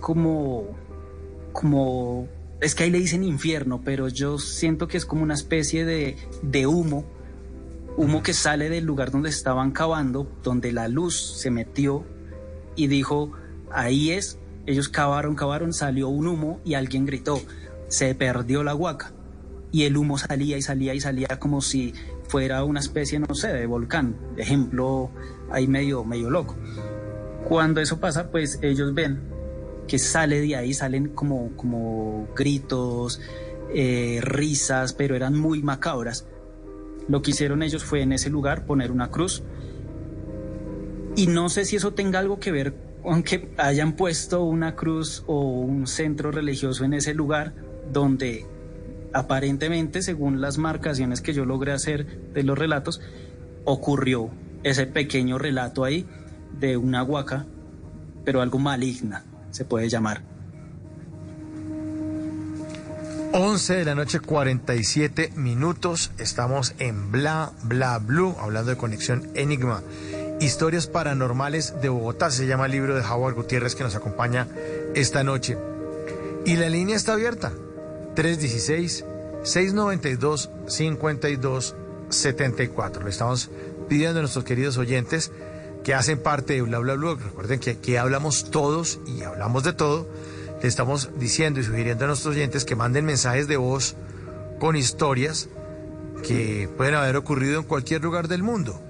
es que ahí le dicen infierno, pero yo siento que es como una especie de humo que sale del lugar donde estaban cavando, donde la luz se metió y dijo, ahí es. Ellos cavaron, salió un humo y alguien gritó, se perdió la huaca. Y el humo salía como si fuera una especie, no sé, de volcán. Ejemplo, ahí medio loco. Cuando eso pasa, pues ellos ven que sale de ahí, salen como gritos, risas, pero eran muy macabras. Lo que hicieron ellos fue en ese lugar poner una cruz. Y no sé si eso tenga algo que ver, aunque hayan puesto una cruz o un centro religioso en ese lugar donde aparentemente, según las marcaciones que yo logré hacer de los relatos, ocurrió ese pequeño relato ahí de una huaca, pero algo maligna se puede llamar. 11 de la noche, 47 minutos. Estamos en Bla Bla Blue, hablando de Conexión Enigma. Historias paranormales de Bogotá, se llama el libro de Howard Gutiérrez, que nos acompaña esta noche. Y la línea está abierta, 316-692-5274. Le estamos pidiendo a nuestros queridos oyentes que hacen parte de Bla Bla Blue. Recuerden que aquí hablamos todos y hablamos de todo. Le estamos diciendo y sugiriendo a nuestros oyentes que manden mensajes de voz con historias que pueden haber ocurrido en cualquier lugar del mundo.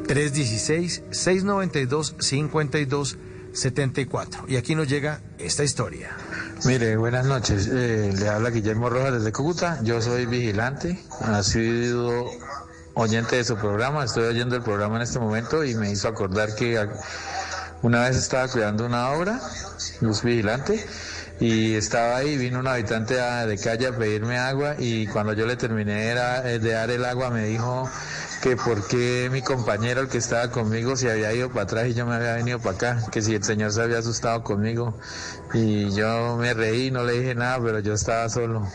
316-692-5274. Y aquí nos llega esta historia. Mire, buenas noches. Le habla Guillermo Rojas desde Cúcuta. Yo soy vigilante. Ha sido oyente de su programa. Estoy oyendo el programa en este momento y me hizo acordar que una vez estaba cuidando una obra, luz vigilante, y estaba ahí, vino un habitante de calle a pedirme agua y cuando yo le terminé de dar el agua me dijo que por qué mi compañero, el que estaba conmigo, se había ido para atrás y yo me había venido para acá, que si el señor se había asustado conmigo. Y yo me reí, no le dije nada, pero yo estaba solo.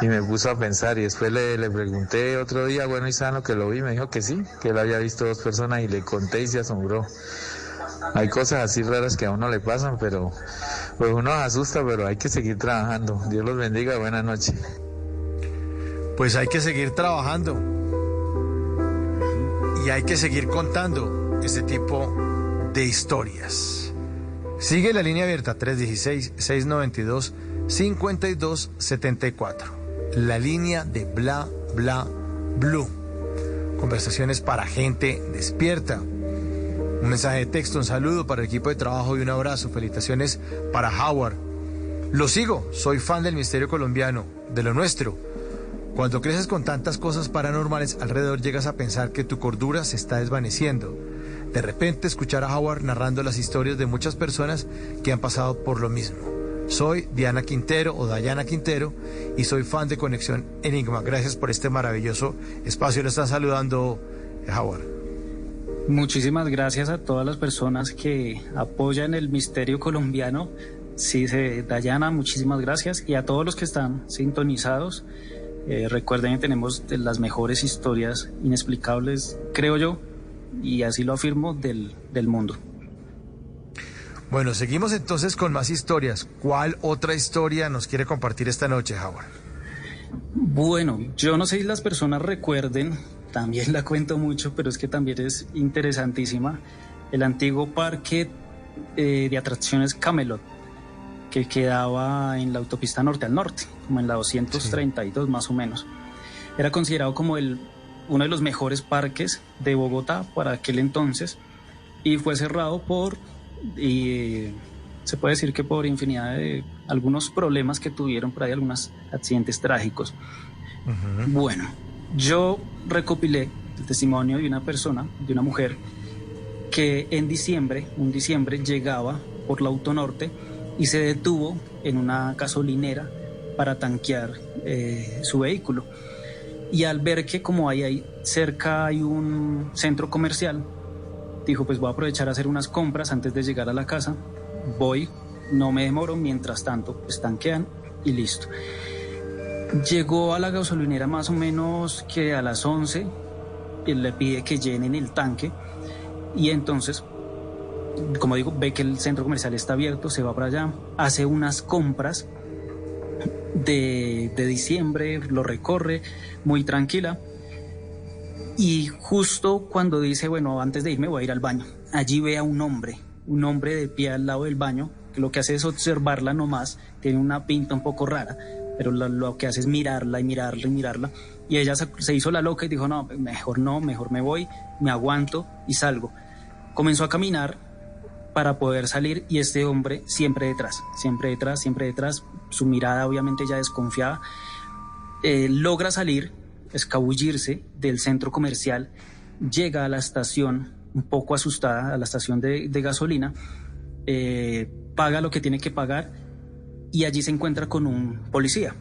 Y me puso a pensar y después le pregunté otro día, bueno y sano, que lo vi, me dijo que sí, que él había visto 2 personas y le conté y se asombró. Hay cosas así raras que a uno le pasan, pero pues uno se asusta, pero hay que seguir trabajando. Dios los bendiga, buenas noches. Pues hay que seguir trabajando. Y hay que seguir contando este tipo de historias. Sigue la línea abierta, 316-692-5274. La línea de Bla Bla Blue. Conversaciones para gente despierta. Un mensaje de texto, un saludo para el equipo de trabajo y un abrazo. Felicitaciones para Howard. Lo sigo, soy fan del misterio colombiano, de lo nuestro. Cuando creces con tantas cosas paranormales alrededor, llegas a pensar que tu cordura se está desvaneciendo. De repente, escuchar a Howard narrando las historias de muchas personas que han pasado por lo mismo. Soy Diana Quintero o Dayana Quintero y soy fan de Conexión Enigma. Gracias por este maravilloso espacio. Le están saludando, Howard. Muchísimas gracias a todas las personas que apoyan el misterio colombiano. Sí, Dayana, muchísimas gracias. Y a todos los que están sintonizados, recuerden que tenemos de las mejores historias inexplicables, creo yo, y así lo afirmo, del mundo. Bueno, seguimos entonces con más historias. ¿Cuál otra historia nos quiere compartir esta noche, Howard? Bueno, yo no sé si las personas recuerden, también la cuento mucho, pero es que también es interesantísima, el antiguo parque de atracciones Camelot, que quedaba en la autopista norte al norte, como en la 232 más o menos. Era considerado como uno de los mejores parques de Bogotá para aquel entonces y fue cerrado se puede decir que por infinidad de algunos problemas que tuvieron por ahí, algunos accidentes trágicos. Uh-huh. Bueno, yo recopilé el testimonio de una persona, de una mujer, que un diciembre llegaba por la autonorte y se detuvo en una gasolinera para tanquear su vehículo. Y al ver que como ahí cerca hay un centro comercial, dijo, pues voy a aprovechar a hacer unas compras antes de llegar a la casa. Voy, no me demoro, mientras tanto pues tanquean y listo. Llegó a la gasolinera más o menos que a las 11, y le pide que llenen el tanque y entonces, como digo, ve que el centro comercial está abierto, se va para allá, hace unas compras de diciembre, lo recorre muy tranquila y justo cuando dice, bueno, antes de irme voy a ir al baño, allí ve a un hombre de pie al lado del baño, que lo que hace es observarla nomás, tiene una pinta un poco rara, pero lo que hace es mirarla y mirarla y mirarla, y ella se hizo la loca y dijo, no, mejor me voy, me aguanto y salgo. Comenzó a caminar para poder salir y este hombre siempre detrás, su mirada obviamente ya desconfiada, logra salir, escabullirse del centro comercial, llega a la estación un poco asustada, a la estación de gasolina, paga lo que tiene que pagar y allí se encuentra con un policía,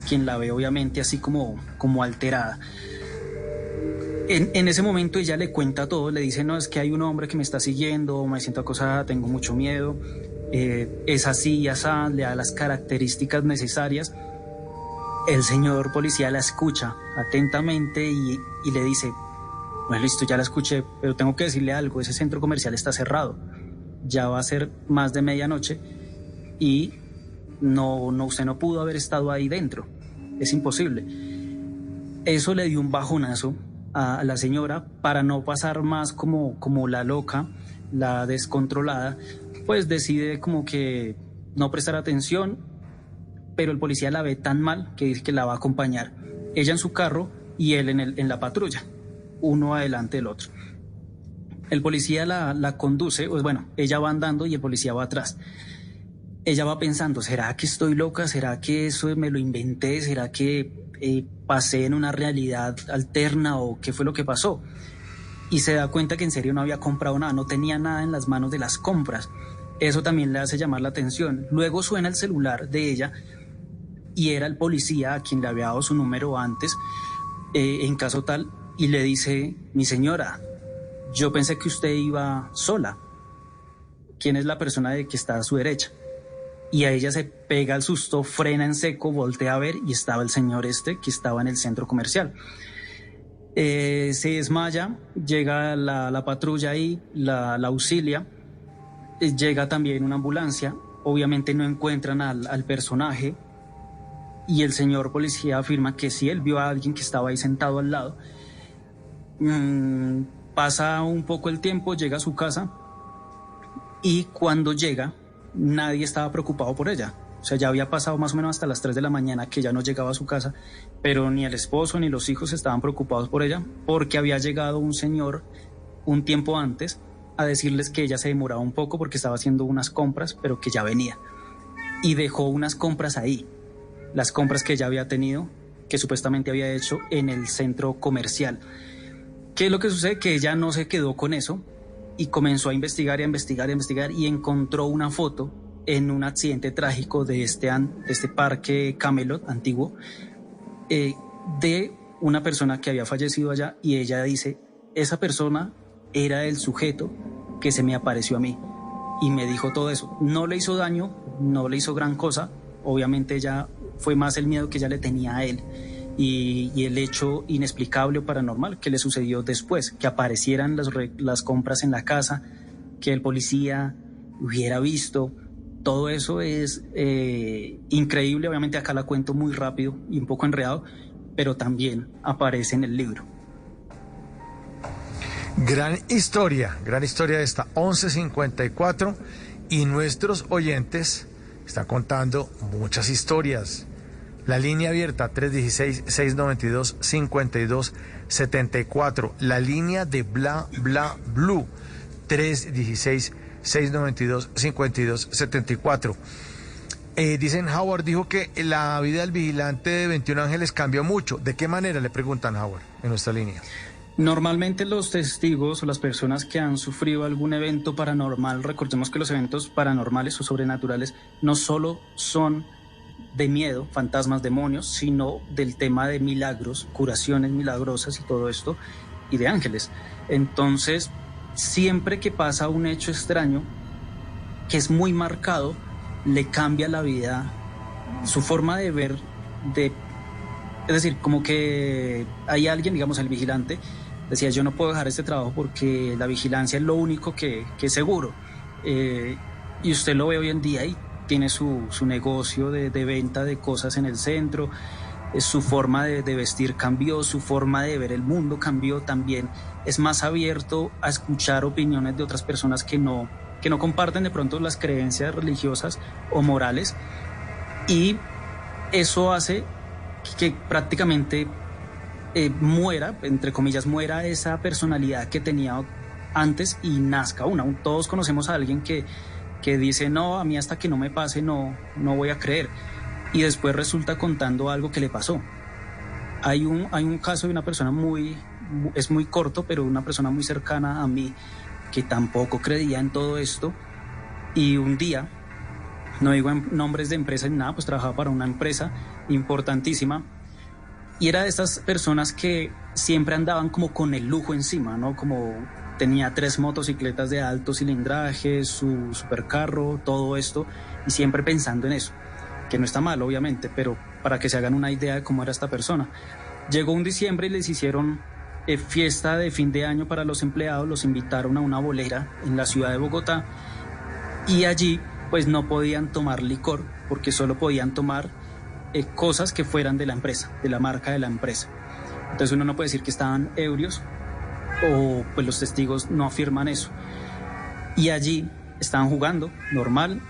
quien la ve obviamente así como alterada. En ese momento ella le cuenta todo, le dice, no, es que hay un hombre que me está siguiendo, me siento acosada, tengo mucho miedo, es así y así, le da las características necesarias. El señor policía la escucha atentamente y le dice, bueno, listo, ya la escuché, pero tengo que decirle algo, ese centro comercial está cerrado, ya va a ser más de medianoche y usted no pudo haber estado ahí dentro, es imposible. Eso le dio un bajonazo a la señora para no pasar más como la loca, la descontrolada, pues decide como que no prestar atención, pero el policía la ve tan mal que dice que la va a acompañar, ella en su carro y él en la patrulla, uno adelante del otro. El policía la conduce, pues bueno, ella va andando y el policía va atrás. Ella va pensando, ¿será que estoy loca? ¿Será que eso me lo inventé? ¿Será que pasé en una realidad alterna o qué fue lo que pasó? Y se da cuenta que en serio no había comprado nada, no tenía nada en las manos de las compras. Eso también le hace llamar la atención. Luego suena el celular de ella y era el policía a quien le había dado su número antes, en caso tal, y le dice, mi señora, yo pensé que usted iba sola. ¿Quién es la persona que está a su derecha? Y a ella se pega el susto, frena en seco, voltea a ver y estaba el señor que estaba en el centro comercial. Se desmaya, llega la patrulla ahí, la auxilia, llega también una ambulancia, obviamente no encuentran al personaje y el señor policía afirma que sí, él vio a alguien que estaba ahí sentado al lado. Pasa un poco el tiempo, llega a su casa y cuando llega nadie estaba preocupado por ella. O sea, ya había pasado más o menos hasta las 3 de la mañana que ya no llegaba a su casa, pero ni el esposo ni los hijos estaban preocupados por ella porque había llegado un señor un tiempo antes a decirles que ella se demoraba un poco porque estaba haciendo unas compras, pero que ya venía. Y dejó unas compras ahí, las compras que ella había tenido que supuestamente había hecho en el centro comercial. ¿Qué es lo que sucede? Que ella no se quedó con eso y comenzó a investigar y encontró una foto en un accidente trágico de este parque Camelot antiguo, de una persona que había fallecido allá, y ella dice, esa persona era el sujeto que se me apareció a mí y me dijo todo eso. No le hizo daño, no le hizo gran cosa, obviamente ella fue más el miedo que ella le tenía a él y el hecho inexplicable o paranormal que le sucedió después, que aparecieran las compras en la casa, que el policía hubiera visto. Todo eso es increíble. Obviamente acá la cuento muy rápido y un poco enredado, pero también aparece en el libro. Gran historia esta, 11:54, y nuestros oyentes están contando muchas historias. La línea abierta 316-692-5274, la línea de Bla Bla Blue 316-692-5274. Dicen, Howard dijo que la vida del vigilante de 21 Ángeles cambió mucho. ¿De qué manera? Le preguntan, Howard, en nuestra línea. Normalmente los testigos o las personas que han sufrido algún evento paranormal, recordemos que los eventos paranormales o sobrenaturales no solo son de miedo, fantasmas, demonios, sino del tema de milagros, curaciones milagrosas y todo esto, y de ángeles. Entonces, siempre que pasa un hecho extraño, que es muy marcado, le cambia la vida, su forma de ver, es decir, como que hay alguien, digamos el vigilante, decía, yo no puedo dejar este trabajo porque la vigilancia es lo único que es seguro. Y usted lo ve hoy en día y tiene su negocio de venta de cosas en el centro, su forma de vestir cambió, su forma de ver el mundo cambió también. Es más abierto a escuchar opiniones de otras personas que no comparten de pronto las creencias religiosas o morales, y eso hace que prácticamente muera, entre comillas, muera esa personalidad que tenía antes y nazca una. Todos conocemos a alguien que dice, no, a mí hasta que no me pase no voy a creer, y después resulta contando algo que le pasó. Hay un caso de una persona es muy corto, pero una persona muy cercana a mí que tampoco creía en todo esto, y un día, no digo nombres de empresas ni nada, pues trabajaba para una empresa importantísima, y era de estas personas que siempre andaban como con el lujo encima, ¿no? Como tenía 3 motocicletas de alto cilindraje, su supercarro, todo esto, y siempre pensando en eso, que no está mal, obviamente, pero para que se hagan una idea de cómo era esta persona. Llegó un diciembre y les hicieron fiesta de fin de año para los empleados, los invitaron a una bolera en la ciudad de Bogotá, y allí pues no podían tomar licor, porque solo podían tomar cosas que fueran de la empresa, de la marca de la empresa. Entonces uno no puede decir que estaban ebrios, o pues los testigos no afirman eso. Y allí estaban jugando, normal,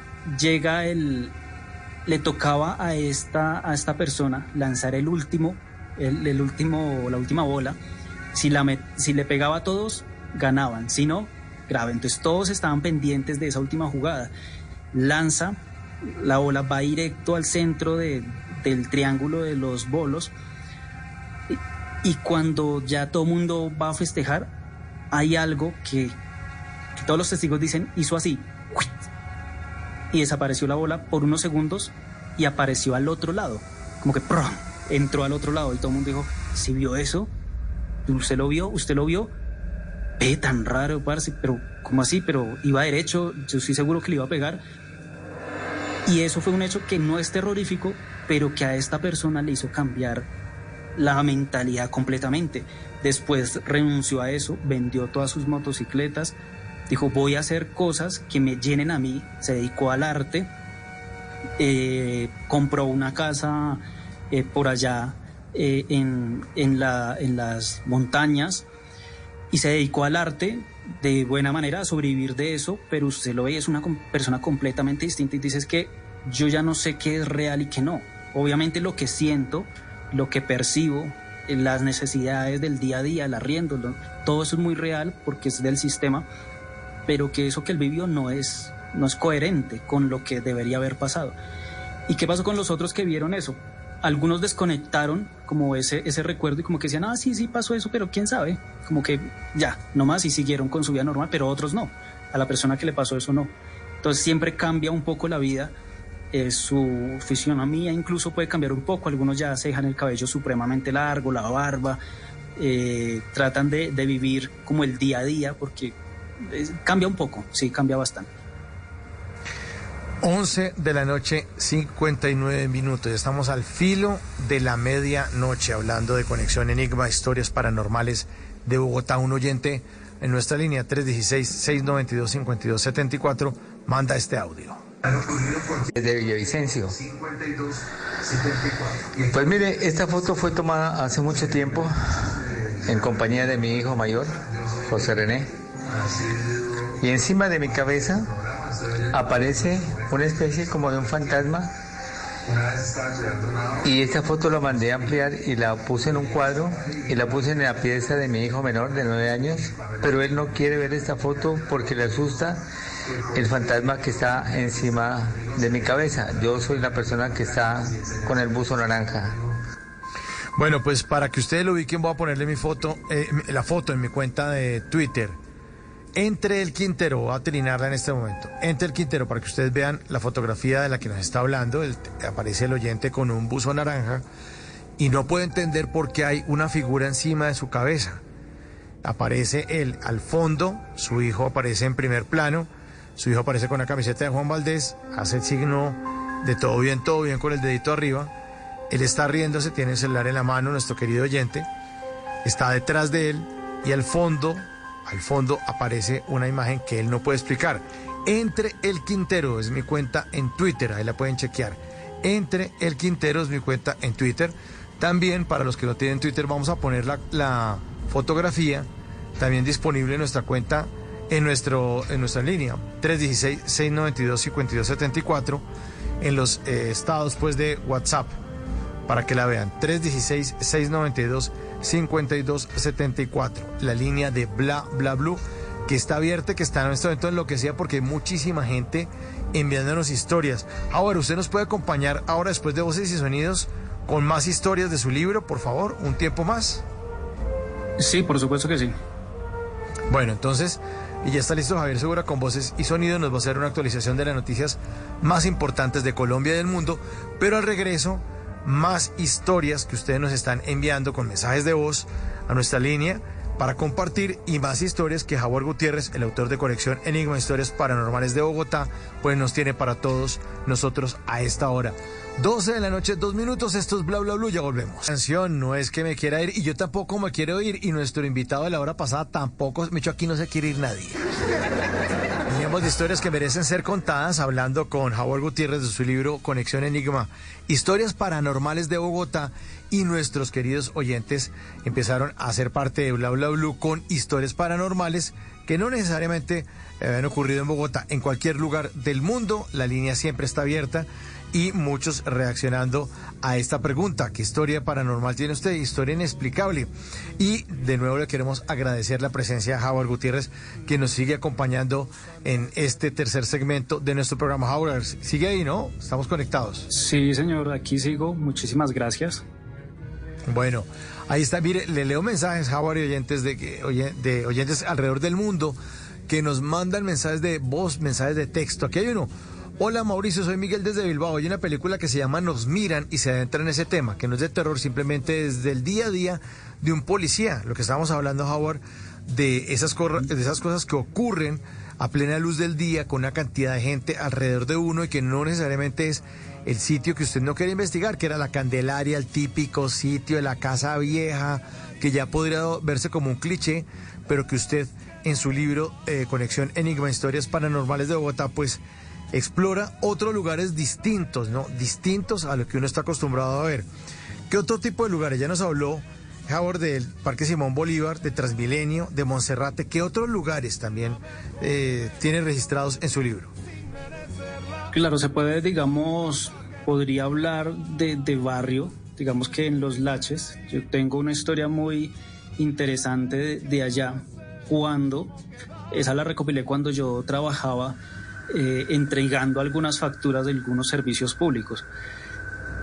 le tocaba a esta persona lanzar la última bola. Si le pegaba a todos, ganaban, si no, grave. Entonces todos estaban pendientes de esa última jugada. Lanza, la bola va directo al centro del triángulo de los bolos, y cuando ya todo el mundo va a festejar, hay algo que todos los testigos dicen, hizo así, y desapareció la bola por unos segundos y apareció al otro lado, como que ¡prum! Entró al otro lado, y todo el mundo dijo, ¿sí vio eso? ¿Usted lo vio? Tan raro, parce, pero ¿cómo así? Pero iba derecho, yo estoy seguro que le iba a pegar. Y eso fue un hecho que no es terrorífico, pero que a esta persona le hizo cambiar la mentalidad completamente. Después renunció a eso, vendió todas sus motocicletas, dijo, voy a hacer cosas que me llenen a mí, se dedicó al arte, compró una casa por allá en las montañas, y se dedicó al arte de buena manera, a sobrevivir de eso, pero usted lo ve, es una persona completamente distinta, y dices que yo ya no sé qué es real y qué no. Obviamente lo que siento, lo que percibo, las necesidades del día a día, el arriendo, todo eso es muy real porque es del sistema, pero que eso que él vivió no es coherente con lo que debería haber pasado. ¿Y qué pasó con los otros que vieron eso? algunos desconectaron como ese recuerdo y como que decían, sí pasó eso, pero quién sabe, como que ya, nomás, y siguieron con su vida normal, pero otros no, a la persona que le pasó eso no. Entonces siempre cambia un poco la vida, su fisionomía incluso puede cambiar un poco, algunos ya se dejan el cabello supremamente largo, la barba, tratan de vivir como el día a día, porque cambia un poco, sí, cambia bastante. 11 de la noche, 59 minutos. Estamos al filo de la medianoche hablando de Conexión Enigma, historias paranormales de Bogotá. Un oyente en nuestra línea 316-692-5274 manda este audio. Desde Villavicencio. Pues mire, esta foto fue tomada hace mucho tiempo en compañía de mi hijo mayor, José René. Y encima de mi cabeza aparece una especie como de un fantasma, y esta foto la mandé a ampliar y la puse en un cuadro y la puse en la pieza de mi hijo menor de 9 años, pero él no quiere ver esta foto porque le asusta el fantasma que está encima de mi cabeza. Yo soy la persona que está con el buzo naranja. Bueno, pues para que ustedes lo ubiquen voy a ponerle mi foto, la foto en mi cuenta de Twitter. Entre el Quintero, voy a trinarla en este momento. Entre el Quintero, para que ustedes vean la fotografía de la que nos está hablando. Aparece el oyente con un buzo naranja y no puede entender por qué hay una figura encima de su cabeza. Aparece él al fondo, su hijo aparece en primer plano, su hijo aparece con la camiseta de Juan Valdés, hace el signo de todo bien con el dedito arriba. Él está riéndose, tiene el celular en la mano, nuestro querido oyente, está detrás de él y al fondo aparece una imagen que él no puede explicar. Entre el Quintero es mi cuenta en Twitter, ahí la pueden chequear. Entre el Quintero es mi cuenta en Twitter. También para los que no tienen Twitter vamos a poner la fotografía también disponible en nuestra cuenta, en nuestra línea 316-692-5274 en los estados pues de WhatsApp, para que la vean. 316-692-5274, la línea de Bla Bla Blue, que está abierta, que está en este momento enloquecida porque hay muchísima gente enviándonos historias. Ahora, usted nos puede acompañar ahora, después de Voces y Sonidos, con más historias de su libro, por favor, un tiempo más. Sí, por supuesto que sí. Bueno, entonces, y ya está listo Javier Segura con Voces y Sonidos, nos va a hacer una actualización de las noticias más importantes de Colombia y del mundo, pero al regreso, más historias que ustedes nos están enviando con mensajes de voz a nuestra línea para compartir, y más historias que Howard Gutiérrez, el autor de Conexión Enigma, Historias Paranormales de Bogotá, pues nos tiene para todos nosotros a esta hora. 12 de la noche, 2 minutos, esto es Bla Bla Blue, ya volvemos. La canción no es que me quiera ir y yo tampoco me quiero ir, y nuestro invitado de la hora pasada tampoco, Micho, aquí no se quiere ir nadie. Teníamos de historias que merecen ser contadas, hablando con Howard Gutiérrez de su libro Conexión Enigma, Historias Paranormales de Bogotá, y nuestros queridos oyentes empezaron a ser parte de Bla Bla Blue con historias paranormales que no necesariamente habían ocurrido en Bogotá, en cualquier lugar del mundo. La línea siempre está abierta y muchos reaccionando a esta pregunta: ¿qué historia paranormal tiene usted? Historia inexplicable. Y de nuevo le queremos agradecer la presencia de Howard Gutiérrez, que nos sigue acompañando en este tercer segmento de nuestro programa. Howard, sigue ahí, ¿no? Estamos conectados. Sí, señor, aquí sigo. Muchísimas gracias. Bueno, ahí está. Mire, le leo mensajes, Howard, y oyentes de oyentes alrededor del mundo que nos mandan mensajes de voz, mensajes de texto. Aquí hay uno. Hola Mauricio, soy Miguel desde Bilbao. Hay una película que se llama Nos Miran y se adentra en ese tema, que no es de terror, simplemente es del día a día de un policía. Lo que estábamos hablando, Howard, de esas cosas que ocurren a plena luz del día con una cantidad de gente alrededor de uno, y que no necesariamente es el sitio que usted no quiere investigar, que era la Candelaria, el típico sitio de la casa vieja, que ya podría verse como un cliché, pero que usted en su libro Conexión Enigma, Historias Paranormales de Bogotá, pues explora otros lugares distintos, ¿no? Distintos a lo que uno está acostumbrado a ver. ¿Qué otro tipo de lugares? Ya nos habló Howard del Parque Simón Bolívar, de Transmilenio, de Monserrate. ¿Qué otros lugares también tiene registrados en su libro? Claro, se puede, digamos, podría hablar de barrio, digamos que en Los Laches. Yo tengo una historia muy interesante de allá, esa la recopilé cuando yo trabajaba entregando algunas facturas de algunos servicios públicos.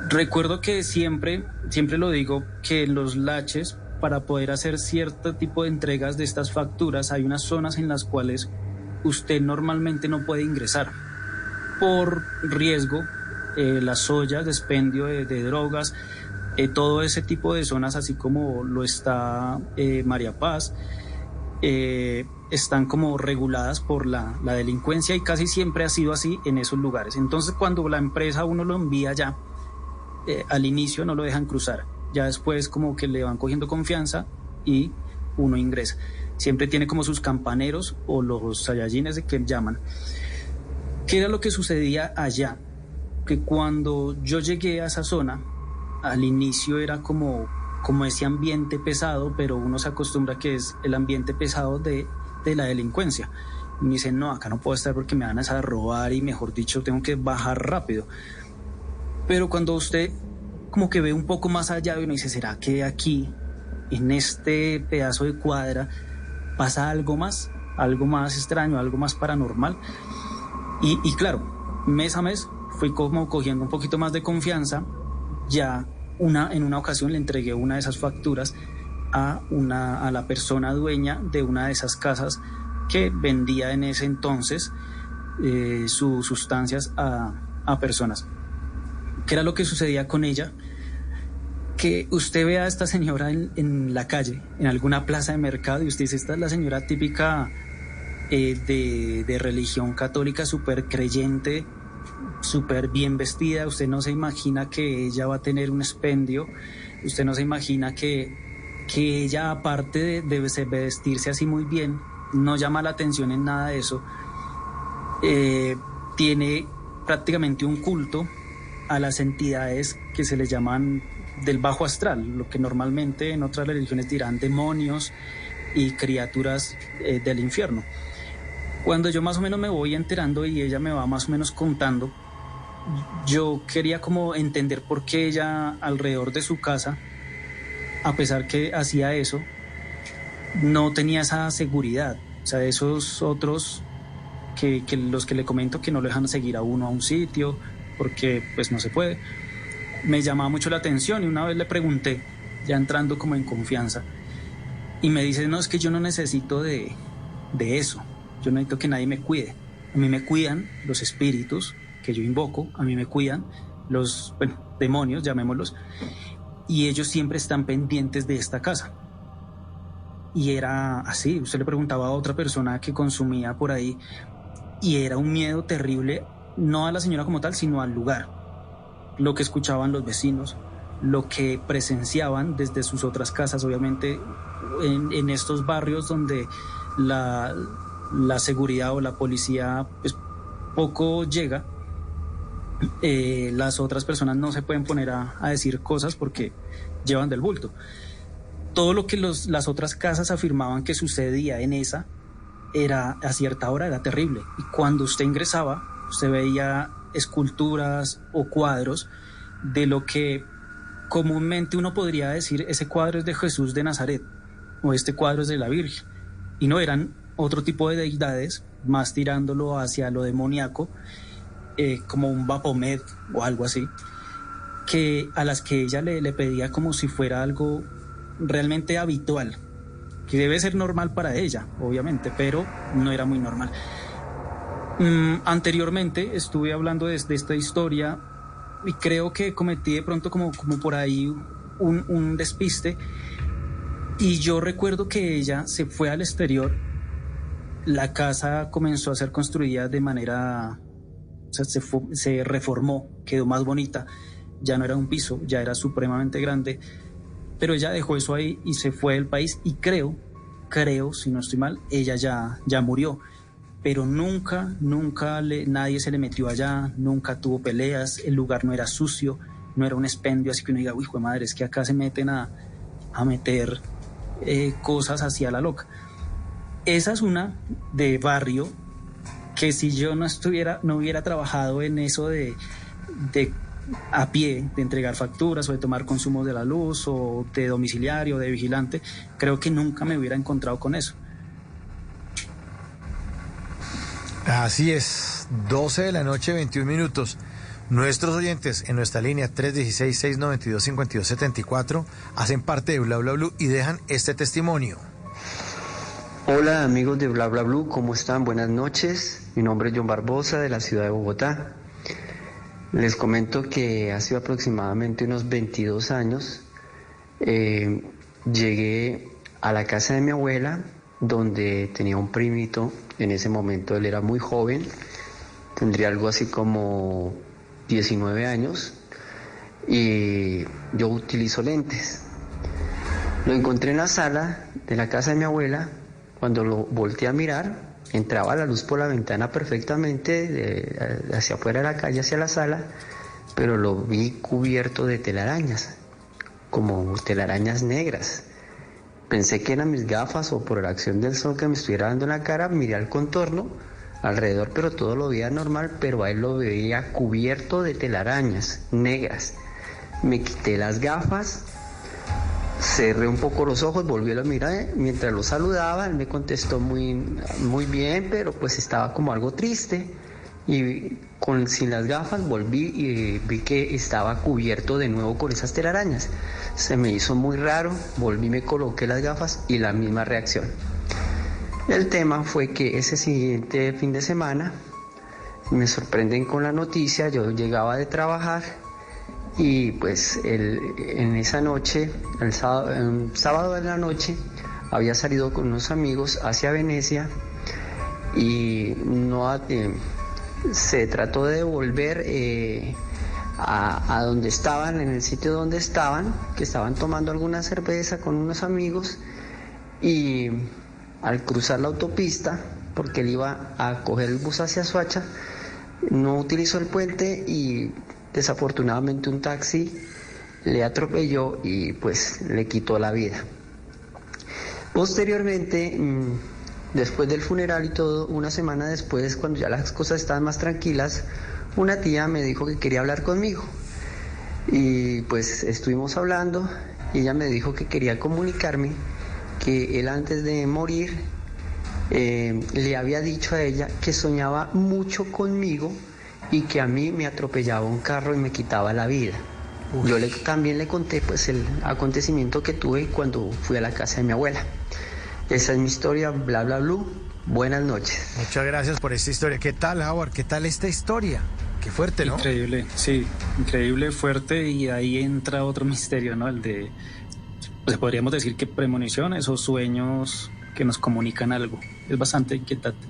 Recuerdo que siempre lo digo, que en los laches, para poder hacer cierto tipo de entregas de estas facturas, hay unas zonas en las cuales usted normalmente no puede ingresar por riesgo, las ollas de expendio de drogas, todo ese tipo de zonas, así como lo está María Paz, están como reguladas por la delincuencia, y casi siempre ha sido así en esos lugares. Entonces, cuando la empresa uno lo envía ya, al inicio no lo dejan cruzar, ya después como que le van cogiendo confianza y uno ingresa. Siempre tiene como sus campaneros o los sayajines de que llaman. ¿Qué era lo que sucedía allá? Que cuando yo llegué a esa zona, al inicio era como ese ambiente pesado, pero uno se acostumbra que es el ambiente pesado de la delincuencia. Y me dicen, no, acá no puedo estar porque me van a robar y, mejor dicho, tengo que bajar rápido. Pero cuando usted como que ve un poco más allá y uno dice, ¿será que aquí, en este pedazo de cuadra, pasa algo más extraño, algo más paranormal? Y claro, mes a mes fui como cogiendo un poquito más de confianza. Ya en una ocasión le entregué una de esas facturas a la persona dueña de una de esas casas que vendía en ese entonces sus sustancias a personas. ¿Qué era lo que sucedía con ella? Que usted ve a esta señora en la calle, en alguna plaza de mercado, y usted dice, esta es la señora típica de religión católica, súper creyente, súper bien vestida. Usted no se imagina que ella va a tener un expendio, usted no se imagina que ella, aparte de vestirse así muy bien, no llama la atención en nada de eso, tiene prácticamente un culto a las entidades que se les llaman del bajo astral, lo que normalmente en otras religiones dirán demonios y criaturas del infierno. Cuando yo más o menos me voy enterando y ella me va más o menos contando, yo quería como entender por qué ella alrededor de su casa, a pesar que hacía eso, no tenía esa seguridad. O sea, esos otros que los que le comento que no lo dejan seguir a uno a un sitio porque pues no se puede, me llamaba mucho la atención. Y una vez le pregunté, ya entrando como en confianza, y me dice, no, es que yo no necesito de eso, yo no necesito que nadie me cuide, a mí me cuidan los espíritus que yo invoco, a mí me cuidan los demonios, llamémoslos, y ellos siempre están pendientes de esta casa. Y era así. Usted le preguntaba a otra persona que consumía por ahí y era un miedo terrible, no a la señora como tal, sino al lugar. Lo que escuchaban los vecinos, lo que presenciaban desde sus otras casas, obviamente en estos barrios donde la seguridad o la policía pues poco llega, las otras personas no se pueden poner a decir cosas porque llevan del bulto. Todo lo que las otras casas afirmaban que sucedía en esa, era a cierta hora era terrible. Y cuando usted ingresaba, usted veía esculturas o cuadros de lo que comúnmente uno podría decir, ese cuadro es de Jesús de Nazaret o este cuadro es de la Virgen, y no, eran otro tipo de deidades, más tirándolo hacia lo demoníaco, como un Baphomet o algo así, que a las que ella le pedía como si fuera algo realmente habitual, que debe ser normal para ella, obviamente, pero no era muy normal. Anteriormente estuve hablando de esta historia y creo que cometí de pronto como por ahí un despiste, y yo recuerdo que ella se fue al exterior. La casa comenzó a ser construida de manera, o sea, se reformó, quedó más bonita, ya no era un piso, ya era supremamente grande, pero ella dejó eso ahí y se fue del país, y creo, si no estoy mal, ella ya murió. Pero nunca nadie se le metió allá, nunca tuvo peleas, el lugar no era sucio, no era un expendio, así que uno diga, uy, hijo de madre, es que acá se meten a meter cosas hacia la loca. Esa es una de barrio que si yo no hubiera trabajado en eso de a pie, de entregar facturas o de tomar consumos de la luz o de domiciliario, de vigilante, creo que nunca me hubiera encontrado con eso. Así es, 12 de la noche, 21 minutos. Nuestros oyentes en nuestra línea 316-692-5274 hacen parte de Bla Bla Blue y dejan este testimonio. Hola amigos de Bla Bla Blue, ¿cómo están? Buenas noches. Mi nombre es John Barbosa de la ciudad de Bogotá. Les comento que hace aproximadamente unos 22 años llegué a la casa de mi abuela, donde tenía un primito. En ese momento él era muy joven, tendría algo así como 19 años, y yo utilizo lentes. Lo encontré en la sala de la casa de mi abuela. Cuando lo volteé a mirar, entraba la luz por la ventana perfectamente, hacia afuera de la calle, hacia la sala, pero lo vi cubierto de telarañas, como telarañas negras. Pensé que eran mis gafas o por la acción del sol que me estuviera dando en la cara. Miré al contorno alrededor, pero todo lo veía normal, pero a él lo veía cubierto de telarañas negras. Me quité las gafas, cerré un poco los ojos, volví a mirar. Mientras lo saludaba, él me contestó muy bien, pero pues estaba como algo triste. Y sin las gafas volví y vi que estaba cubierto de nuevo con esas telarañas. Se me hizo muy raro, volví, me coloqué las gafas y la misma reacción. El tema fue que ese siguiente fin de semana me sorprenden con la noticia. Yo llegaba de trabajar y pues en esa noche, el sábado en la noche, había salido con unos amigos hacia Venecia y se trató de volver a donde estaban, en el sitio donde estaban, que estaban tomando alguna cerveza con unos amigos, y al cruzar la autopista, porque él iba a coger el bus hacia Soacha, no utilizó el puente y desafortunadamente un taxi le atropelló y pues le quitó la vida. Posteriormente, después del funeral y todo, una semana después, cuando ya las cosas estaban más tranquilas, una tía me dijo que quería hablar conmigo. Y pues estuvimos hablando y ella me dijo que quería comunicarme que él, antes de morir, le había dicho a ella que soñaba mucho conmigo y que a mí me atropellaba un carro y me quitaba la vida. Uf. Yo también le conté pues el acontecimiento que tuve cuando fui a la casa de mi abuela. Esa es mi historia, Bla Bla Blue. Buenas noches. Muchas gracias por esta historia. ¿Qué tal, Howard? ¿Qué tal esta historia? Qué fuerte, ¿no? Increíble, sí, increíble, fuerte, y ahí entra otro misterio, ¿no? El de, pues podríamos decir que premoniciones o sueños que nos comunican algo. Es bastante inquietante.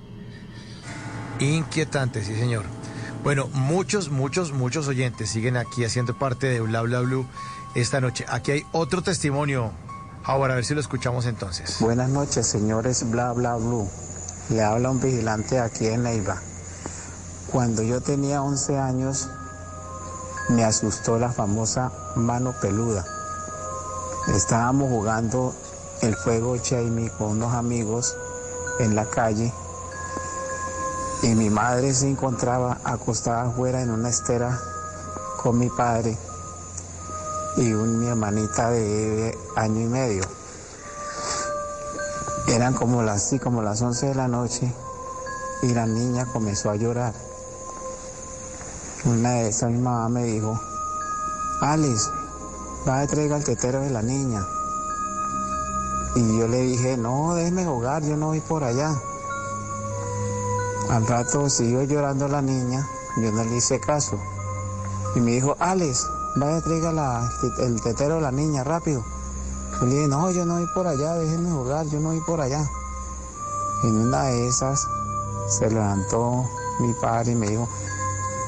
Inquietante, sí, señor. Bueno, muchos oyentes siguen aquí haciendo parte de Bla Bla Blue esta noche. Aquí hay otro testimonio. Ahora, a ver si lo escuchamos entonces. Buenas noches, señores Bla Bla Blue. Le habla un vigilante aquí en Neiva. Cuando yo tenía 11 años, me asustó la famosa mano peluda. Estábamos jugando el juego Chaimi con unos amigos en la calle y mi madre se encontraba acostada afuera en una estera con mi padre y mi hermanita de año y medio. Eran como las 11 de la noche y la niña comenzó a llorar. Una de esas, mi mamá me dijo: Alice, va a traer el tetero de la niña. Y yo le dije: no, déjeme jugar, yo no voy por allá. Al rato siguió llorando la niña, yo no le hice caso. Y me dijo: Alice, vaya, traiga el tetero de la niña, rápido. Yo le dije: no, yo no voy por allá, déjenme jugar, yo no voy por allá. En una de esas se levantó mi padre y me dijo: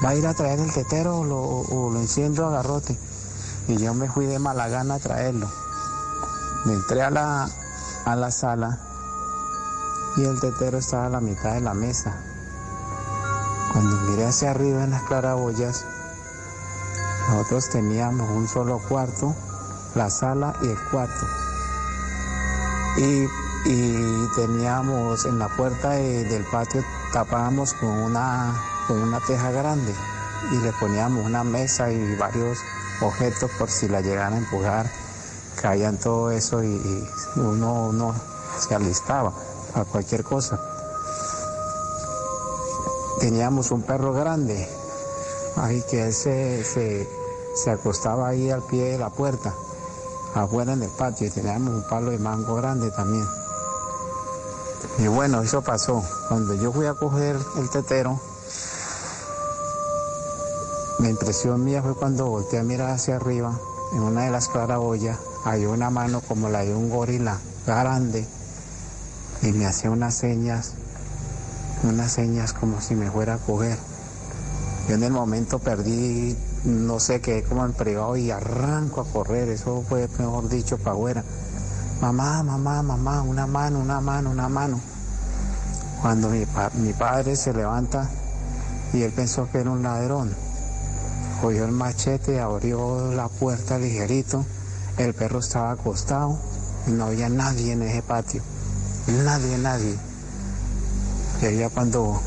¿va a ir a traer el tetero o lo enciendo a garrote? Y yo me fui de mala gana a traerlo. Me entré a la sala y el tetero estaba a la mitad de la mesa. Cuando miré hacia arriba en las claraboyas, nosotros teníamos un solo cuarto, la sala y el cuarto. Y teníamos en la puerta del patio, tapábamos con una teja grande y le poníamos una mesa y varios objetos por si la llegaran a empujar, caían todo eso y uno se alistaba a cualquier cosa. Teníamos un perro grande, ahí que él se acostaba ahí al pie de la puerta, afuera en el patio, y teníamos un palo de mango grande también. Y bueno, eso pasó. Cuando yo fui a coger el tetero, la impresión mía fue cuando volteé a mirar hacia arriba, en una de las claraboyas, había una mano como la de un gorila grande, y me hacía unas señas como si me fuera a coger. Yo en el momento perdí, no sé, quedé como en privado y arranco a correr, eso fue, mejor dicho, para afuera. Mamá, una mano. Cuando mi padre se levanta y él pensó que era un ladrón, cogió el machete, abrió la puerta ligerito, el perro estaba acostado y no había nadie en ese patio, nadie. Y ahí ya cuando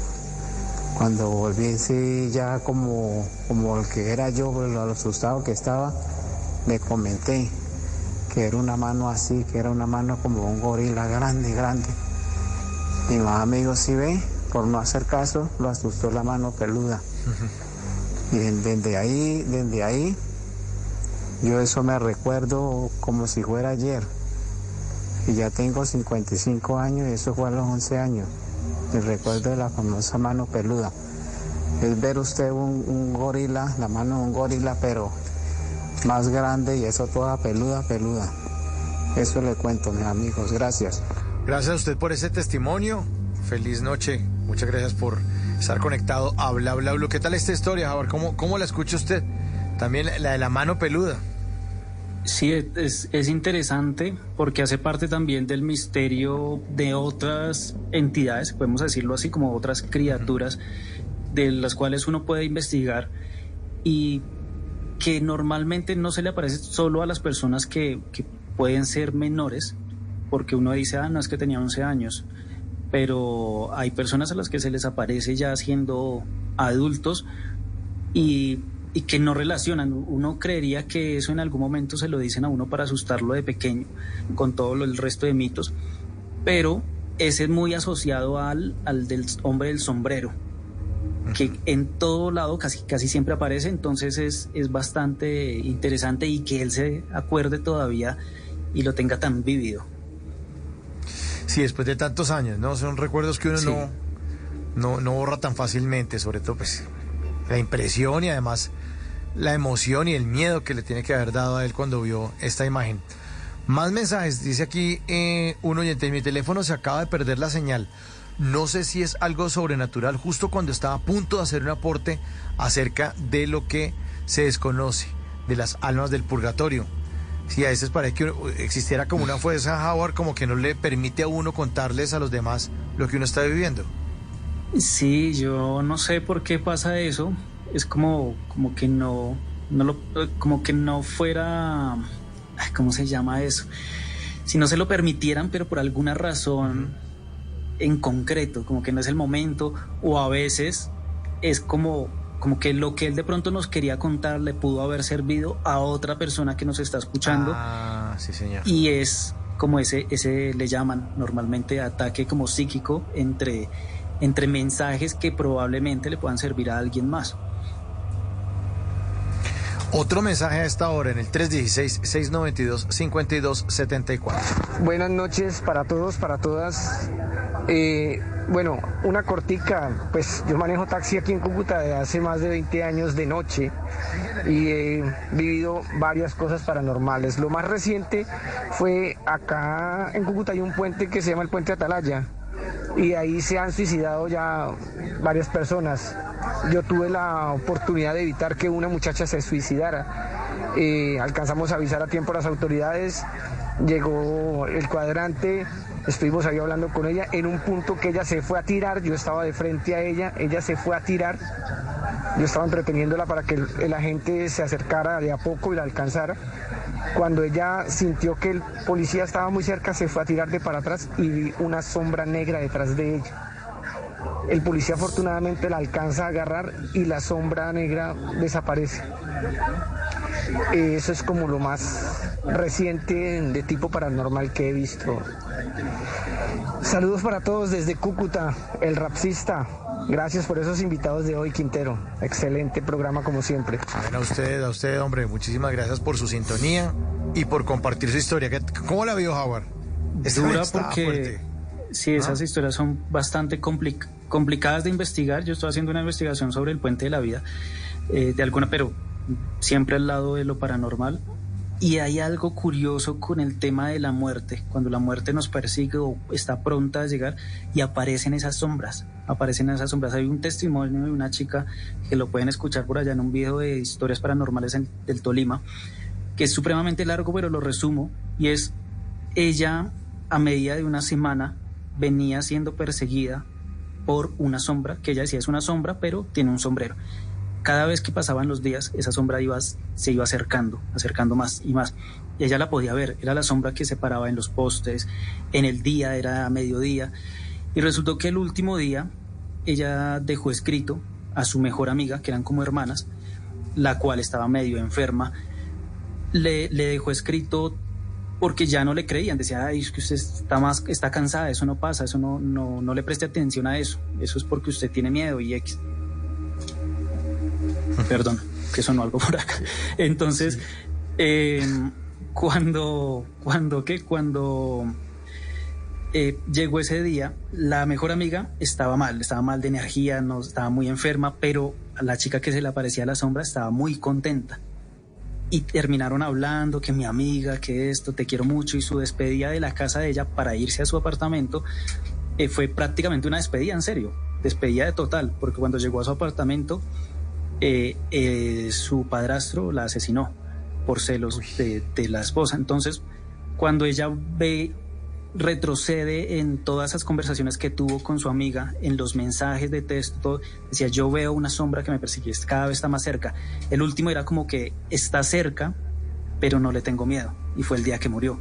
volví, sí, ya como el que era yo, lo asustado que estaba, le comenté que era una mano así, que era una mano como un gorila grande. Mi mamá me dijo, si ve, por no hacer caso, lo asustó la mano peluda. Y desde ahí, yo eso me recuerdo como si fuera ayer. Y ya tengo 55 años y eso fue a los 11 años. El recuerdo de la famosa mano peluda. Es ver usted un gorila, la mano de un gorila, pero más grande y eso toda peluda. Eso le cuento, mis amigos. Gracias. Gracias a usted por ese testimonio. Feliz noche. Muchas gracias por estar conectado a Bla Bla Blue. ¿Qué tal esta historia, Javier? ¿Cómo la escucha usted? También la de la mano peluda. Sí, es interesante porque hace parte también del misterio de otras entidades, podemos decirlo así, como otras criaturas de las cuales uno puede investigar y que normalmente no se le aparece solo a las personas que pueden ser menores, porque uno dice, no, es que tenía 11 años, pero hay personas a las que se les aparece ya siendo adultos y que no relacionan. Uno creería que eso en algún momento se lo dicen a uno para asustarlo de pequeño, con todo el resto de mitos, pero ese es muy asociado al del hombre del sombrero, que en todo lado casi siempre aparece, entonces es bastante interesante y que él se acuerde todavía y lo tenga tan vívido. Sí, después de tantos años, ¿no? Son recuerdos que uno sí. no borra tan fácilmente, sobre todo pues la impresión y además la emoción y el miedo que le tiene que haber dado a él cuando vio esta imagen. Más mensajes, dice aquí un oyente, mi teléfono se acaba de perder la señal. No sé si es algo sobrenatural justo cuando estaba a punto de hacer un aporte acerca de lo que se desconoce, de las almas del purgatorio. Sí, a veces parece que existiera como una fuerza, Howard, como que no le permite a uno contarles a los demás lo que uno está viviendo. Sí, yo no sé por qué pasa eso. Es como que como que no fuera, ¿cómo se llama eso? Si no se lo permitieran, pero por alguna razón en concreto, como que no es el momento, o a veces es como que lo que él de pronto nos quería contar le pudo haber servido a otra persona que nos está escuchando. Sí, señor. Y es como ese le llaman normalmente ataque como psíquico entre mensajes que probablemente le puedan servir a alguien más. Otro mensaje a esta hora en el 316-692-5274. Buenas noches para todos, para todas. Bueno, una cortica, pues yo manejo taxi aquí en Cúcuta desde hace más de 20 años de noche y he vivido varias cosas paranormales. Lo más reciente fue acá en Cúcuta hay un puente que se llama el Puente Atalaya y ahí se han suicidado ya varias personas. Yo tuve la oportunidad de evitar que una muchacha se suicidara. Alcanzamos a avisar a tiempo a las autoridades, llegó el cuadrante, estuvimos ahí hablando con ella, en un punto que ella se fue a tirar, yo estaba de frente a ella se fue a tirar, yo estaba entreteniéndola para que el agente se acercara de a poco y la alcanzara. Cuando ella sintió que el policía estaba muy cerca, se fue a tirar de para atrás y vi una sombra negra detrás de ella. El policía afortunadamente la alcanza a agarrar y la sombra negra desaparece. Eso es como lo más reciente de tipo paranormal que he visto. Saludos para todos desde Cúcuta, el rapsista. Gracias por esos invitados de hoy, Quintero. Excelente programa como siempre. Bueno, a usted, hombre, muchísimas gracias por su sintonía y por compartir su historia. ¿Cómo la vio, Howard? Dura porque fuerte. Sí, esas historias son bastante complicadas de investigar. Yo estoy haciendo una investigación sobre el puente de la vida, pero siempre al lado de lo paranormal. Y hay algo curioso con el tema de la muerte, cuando la muerte nos persigue o está pronta a llegar y aparecen esas sombras. Hay un testimonio de una chica que lo pueden escuchar por allá en un video de historias paranormales del Tolima, que es supremamente largo, pero lo resumo, y es ella a medida de una semana venía siendo perseguida por una sombra, que ella decía es una sombra, pero tiene un sombrero. Cada vez que pasaban los días, esa sombra se iba acercando más y más. Y ella la podía ver, era la sombra que se paraba en los postes, en el día, era a mediodía. Y resultó que el último día, ella dejó escrito a su mejor amiga, que eran como hermanas, la cual estaba medio enferma, le dejó escrito porque ya no le creían. Decía, ay, es que usted está cansada, eso no pasa, eso no le preste atención a eso es porque usted tiene miedo y X. Perdón, que sonó algo por acá. Entonces, cuando llegó ese día, la mejor amiga estaba mal de energía, no estaba muy enferma, pero a la chica que se le aparecía a la sombra estaba muy contenta. Y terminaron hablando, que mi amiga, que esto, te quiero mucho, y su despedida de la casa de ella para irse a su apartamento fue prácticamente una despedida, en serio, despedida de total, porque cuando llegó a su apartamento, su padrastro la asesinó por celos de la esposa. Entonces, cuando ella retrocede en todas esas conversaciones que tuvo con su amiga, en los mensajes de texto, decía, yo veo una sombra que me persigue, cada vez está más cerca. El último era como que está cerca, pero no le tengo miedo, y fue el día que murió.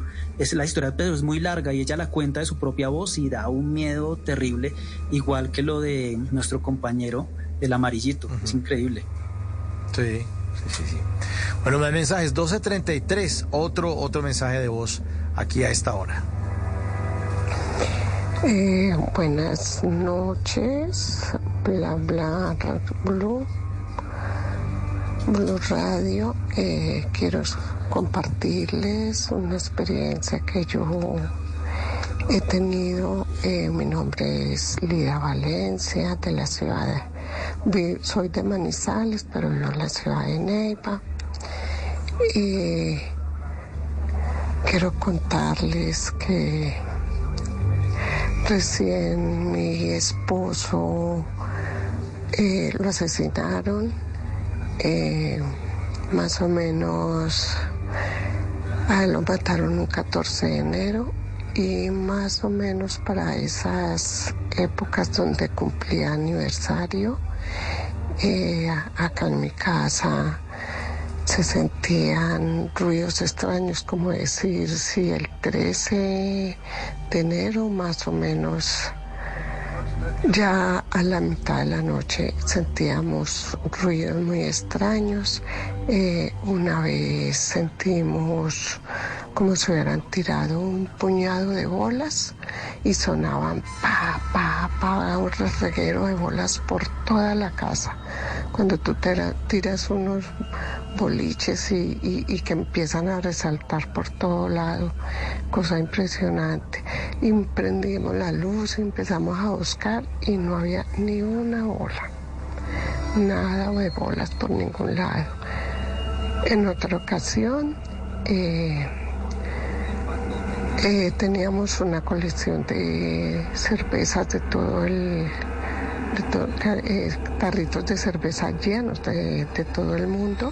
La historia, pero es muy larga, y ella la cuenta de su propia voz y da un miedo terrible, igual que lo de nuestro compañero del amarillito. Es increíble. Sí. Bueno, más mensajes. 12:33, otro mensaje de voz aquí a esta hora. Buenas noches, bla Blue Radio. Quiero compartirles una experiencia que yo he tenido. Mi nombre es Lida Valencia, de la ciudad soy de Manizales, pero vivo en la ciudad de Neiva. Y quiero contarles que recién mi esposo lo asesinaron, más o menos lo mataron un 14 de enero, y más o menos para esas épocas donde cumplía aniversario, acá en mi casa se sentían ruidos extraños, como decir, si el 13 de enero más o menos, ya a la mitad de la noche sentíamos ruidos muy extraños. Una vez sentimos como si hubieran tirado un puñado de bolas y sonaban un reguero de bolas por toda la casa. Cuando tú tiras unos boliches y que empiezan a resaltar por todo lado, cosa impresionante. Y prendimos la luz y empezamos a buscar y no había ni una bola, nada de bolas por ningún lado. En otra ocasión teníamos una colección de cervezas tarritos de cerveza llenos de todo el mundo.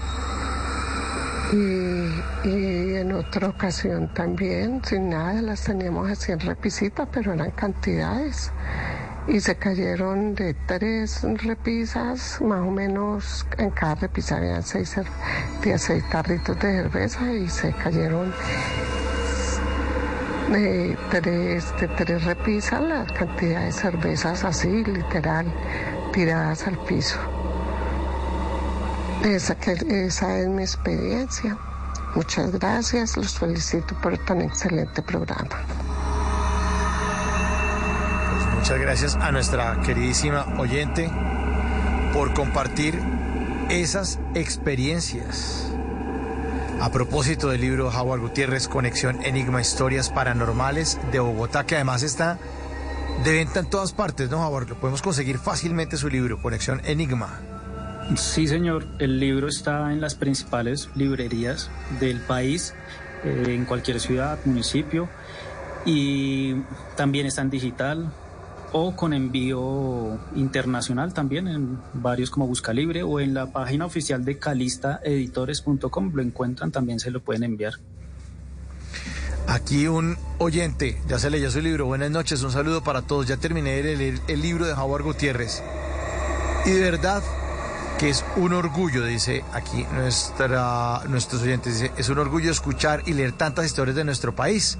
Y en otra ocasión también, sin nada, las teníamos así en repisita, pero eran cantidades. Y se cayeron de 3 repisas, más o menos, en cada repisa habían 6 tarritos de cerveza, y se cayeron de 3 repisas la cantidad de cervezas así, literal, tiradas al piso. Esa es mi experiencia. Muchas gracias, los felicito por tan excelente programa. Pues Muchas gracias a nuestra queridísima oyente por compartir esas experiencias. A propósito del libro de Howard Gutiérrez, Conexión Enigma, Historias Paranormales de Bogotá, que además está de venta en todas partes, ¿no, Howard? Lo podemos conseguir fácilmente, su libro, Conexión Enigma. Sí, señor. El libro está en las principales librerías del país, en cualquier ciudad, municipio, y también está en digital o con envío internacional también en varios como Buscalibre, o en la página oficial de calistaeditores.com lo encuentran, también se lo pueden enviar. Aquí un oyente, ya se leyó su libro. Buenas noches, un saludo para todos. Ya terminé de leer el libro de Howard Gutiérrez y de verdad que es un orgullo, dice aquí nuestros oyentes, dice, es un orgullo escuchar y leer tantas historias de nuestro país.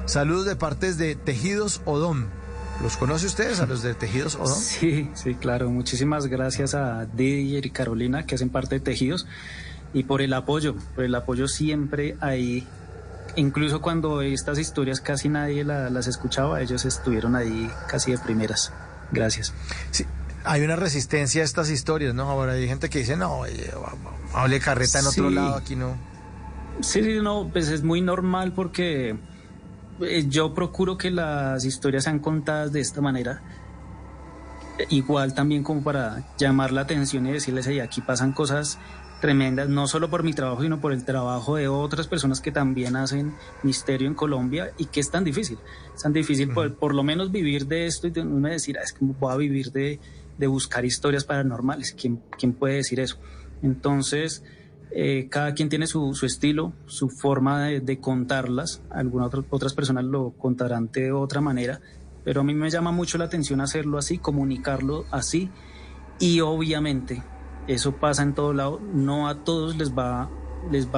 Saludos de partes de Tejidos Odón. ¿Los conoce ustedes, a los de Tejidos Odón? Sí, claro. Muchísimas gracias a Didier y Carolina, que hacen parte de Tejidos, y por el apoyo siempre ahí. Incluso cuando estas historias casi nadie las escuchaba, ellos estuvieron ahí casi de primeras. Gracias. Sí, hay una resistencia a estas historias, ¿no? Ahora hay gente que dice, no, hable carreta en otro lado, aquí no. Sí, no, pues es muy normal porque yo procuro que las historias sean contadas de esta manera, igual también como para llamar la atención y decirles, hey, aquí pasan cosas tremendas, no solo por mi trabajo, sino por el trabajo de otras personas que también hacen misterio en Colombia, y que es tan difícil por lo menos vivir de esto, y de uno decir, es que voy a vivir de buscar historias paranormales. ¿Quién puede decir eso? Entonces, cada quien tiene su estilo, su forma de contarlas. Otras personas lo contarán de otra manera, pero a mí me llama mucho la atención hacerlo así, comunicarlo así, y obviamente eso pasa en todo lado. No a todos les va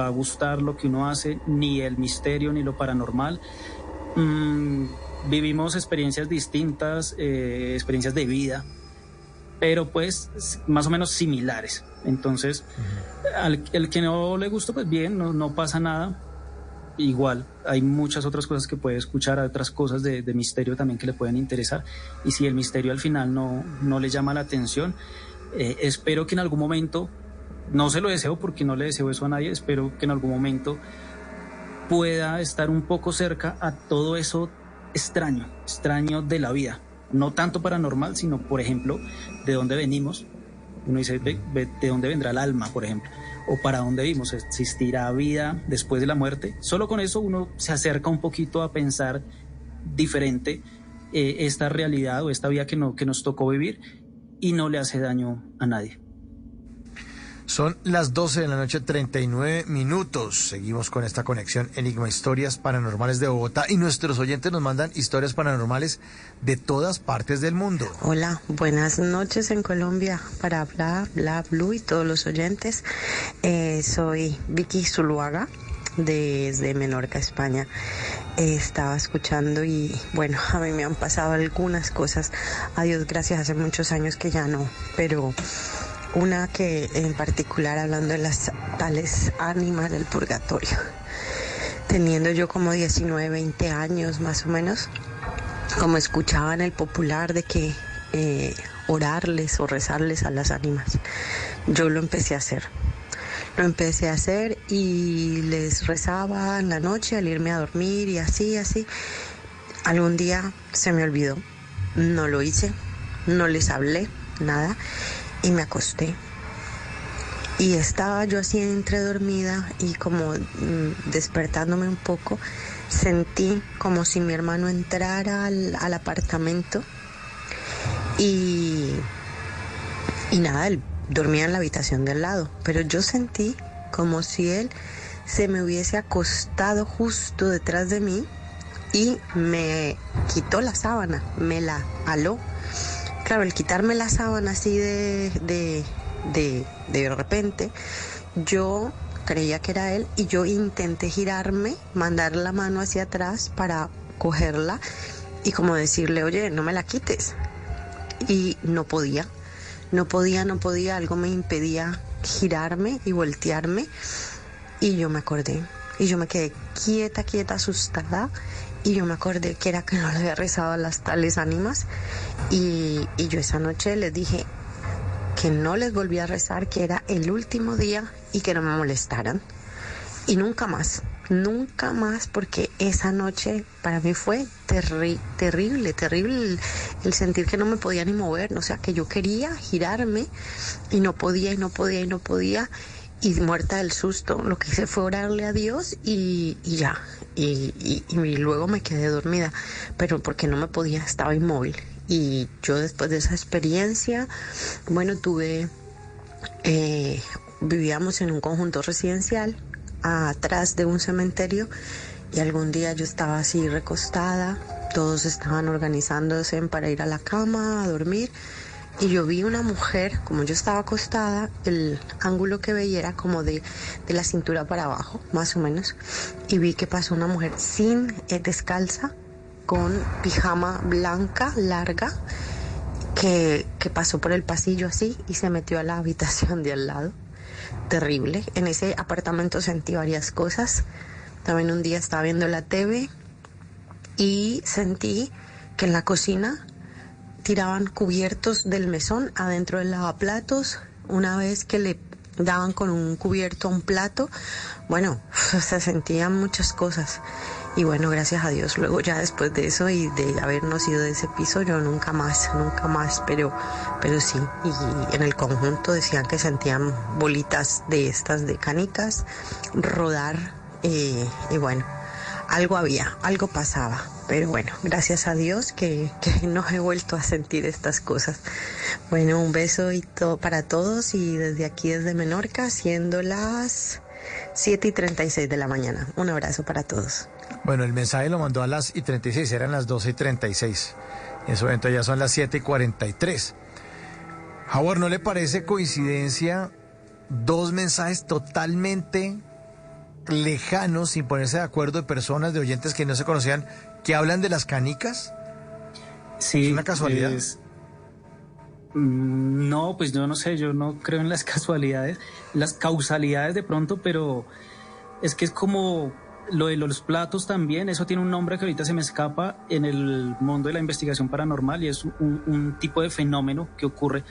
a gustar lo que uno hace, ni el misterio ni lo paranormal. Vivimos experiencias distintas, experiencias de vida, pero pues más o menos similares. Entonces, el que no le gusta, pues bien, no pasa nada. Igual, hay muchas otras cosas que puede escuchar, otras cosas de misterio también que le pueden interesar. Y si el misterio al final no le llama la atención, espero que en algún momento, no se lo deseo porque no le deseo eso a nadie, espero que en algún momento pueda estar un poco cerca a todo eso extraño de la vida. No tanto paranormal, sino, por ejemplo, de dónde venimos. Uno dice, ¿de dónde vendrá el alma, por ejemplo? O para dónde vivimos, ¿existirá vida después de la muerte? Solo con eso uno se acerca un poquito a pensar diferente esta realidad o esta vida que nos tocó vivir, y no le hace daño a nadie. Son las 12 de la noche, 39 minutos. Seguimos con esta conexión Enigma, Historias Paranormales de Bogotá, y nuestros oyentes nos mandan historias paranormales de todas partes del mundo. Hola, buenas noches en Colombia para Bla Blue y todos los oyentes. Soy Vicky Zuluaga desde Menorca, España. Estaba escuchando y bueno, a mí me han pasado algunas cosas. A Dios gracias, hace muchos años que ya no, pero una que en particular, hablando de las tales ánimas del purgatorio, teniendo yo como 19, 20 años más o menos, como escuchaba en el popular de que orarles o rezarles a las ánimas, yo lo empecé a hacer. Y les rezaba en la noche al irme a dormir y así. Algún día se me olvidó, no lo hice, no les hablé, nada, y me acosté. Y estaba yo así entre dormida y como despertándome un poco, sentí como si mi hermano entrara al apartamento y nada, él dormía en la habitación de al lado, pero yo sentí como si él se me hubiese acostado justo detrás de mí y me quitó la sábana, me la aló. Claro, el quitarme la sábana así de repente, yo creía que era él y yo intenté girarme, mandar la mano hacia atrás para cogerla y como decirle, oye, no me la quites. Y no podía, algo me impedía girarme y voltearme, y yo me acordé y yo me quedé quieta, asustada, y yo me acordé que era que no le había rezado a las tales ánimas y yo esa noche les dije que no les volví a rezar, que era el último día y que no me molestaran. Y nunca más, porque esa noche para mí fue terrible el sentir que no me podía ni mover, o sea, que yo quería girarme y no podía, y muerta del susto. Lo que hice fue orarle a Dios y ya, y luego me quedé dormida, pero porque no me podía, estaba inmóvil. Y yo después de esa experiencia, bueno, vivíamos en un conjunto residencial atrás de un cementerio y algún día yo estaba así recostada, todos estaban organizándose para ir a la cama a dormir y yo vi una mujer, como yo estaba acostada, el ángulo que veía era como de la cintura para abajo, más o menos, y vi que pasó una mujer descalza, con pijama blanca larga, que pasó por el pasillo así y se metió a la habitación de al lado. Terrible. En ese apartamento sentí varias cosas. También un día estaba viendo la TV y sentí que en la cocina tiraban cubiertos del mesón adentro del lavaplatos. Una vez que le daban con un cubierto a un plato, bueno, se sentían muchas cosas. Y bueno, gracias a Dios, luego ya después de eso y de habernos ido de ese piso, yo nunca más, pero sí, y en el conjunto decían que sentían bolitas de estas, de canicas, rodar, y bueno, algo pasaba, pero bueno, gracias a Dios que no he vuelto a sentir estas cosas. Bueno, un beso para todos y desde aquí, desde Menorca, siendo las 7:36 de la mañana. Un abrazo para todos. Bueno, el mensaje lo mandó a las 36, eran las 12:36. En su momento ya son las 7:43. Howard, ¿no le parece coincidencia dos mensajes totalmente lejanos, sin ponerse de acuerdo, de personas, de oyentes que no se conocían, que hablan de las canicas? Sí. ¿Es una casualidad? No, pues yo no sé, yo no creo en las casualidades, las causalidades de pronto, pero es que es como lo de los platos también, eso tiene un nombre que ahorita se me escapa en el mundo de la investigación paranormal y es un tipo de fenómeno que ocurre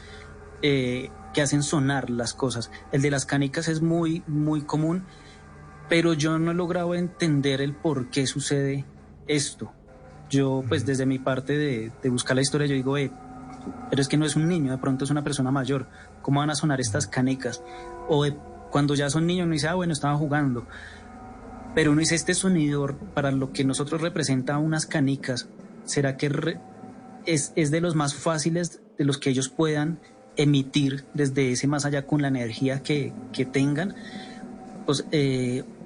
que hacen sonar las cosas. El de las canicas es muy, muy común, pero yo no he logrado entender el por qué sucede esto. Yo, pues desde mi parte de buscar la historia, yo digo, pero es que no es un niño, de pronto es una persona mayor. ¿Cómo van a sonar estas canicas? O cuando ya son niños uno dice, bueno, estaban jugando. Pero uno dice, este sonido, para lo que nosotros representa unas canicas, ¿será que es de los más fáciles, de los que ellos puedan emitir desde ese más allá con la energía que tengan? Pues,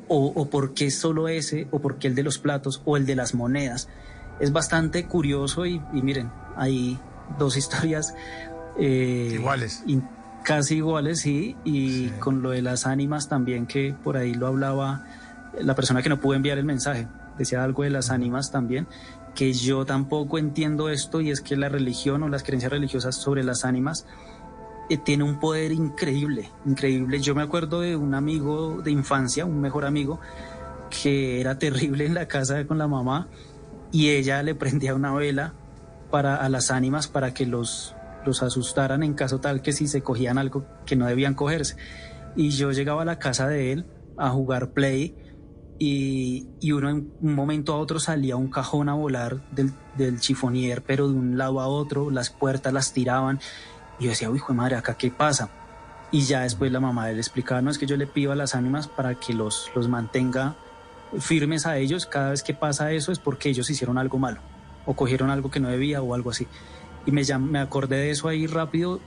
o por qué solo ese, o por qué el de los platos, o el de las monedas. Es bastante curioso y miren, hay dos historias iguales. Casi iguales, sí, y sí, con lo de las ánimas también, que por ahí lo hablaba la persona que no pudo enviar el mensaje, decía algo de las ánimas también, que yo tampoco entiendo esto, y es que la religión o las creencias religiosas sobre las ánimas tiene un poder increíble. Yo me acuerdo de un amigo de infancia, un mejor amigo, que era terrible en la casa con la mamá, y ella le prendía una vela a las ánimas para que los asustaran en caso tal que si se cogían algo que no debían cogerse. Y yo llegaba a la casa de él a jugar Play y uno en un momento a otro salía un cajón a volar del chifonier, pero de un lado a otro, las puertas las tiraban. Y yo decía, uy, hijo de madre, ¿acá qué pasa? Y ya después la mamá de él explicaba, no, es que yo le pido a las ánimas para que los mantenga firmes a ellos. Cada vez que pasa eso es porque ellos hicieron algo malo o cogieron algo que no debía o algo así. Y me acordé de eso ahí rápido,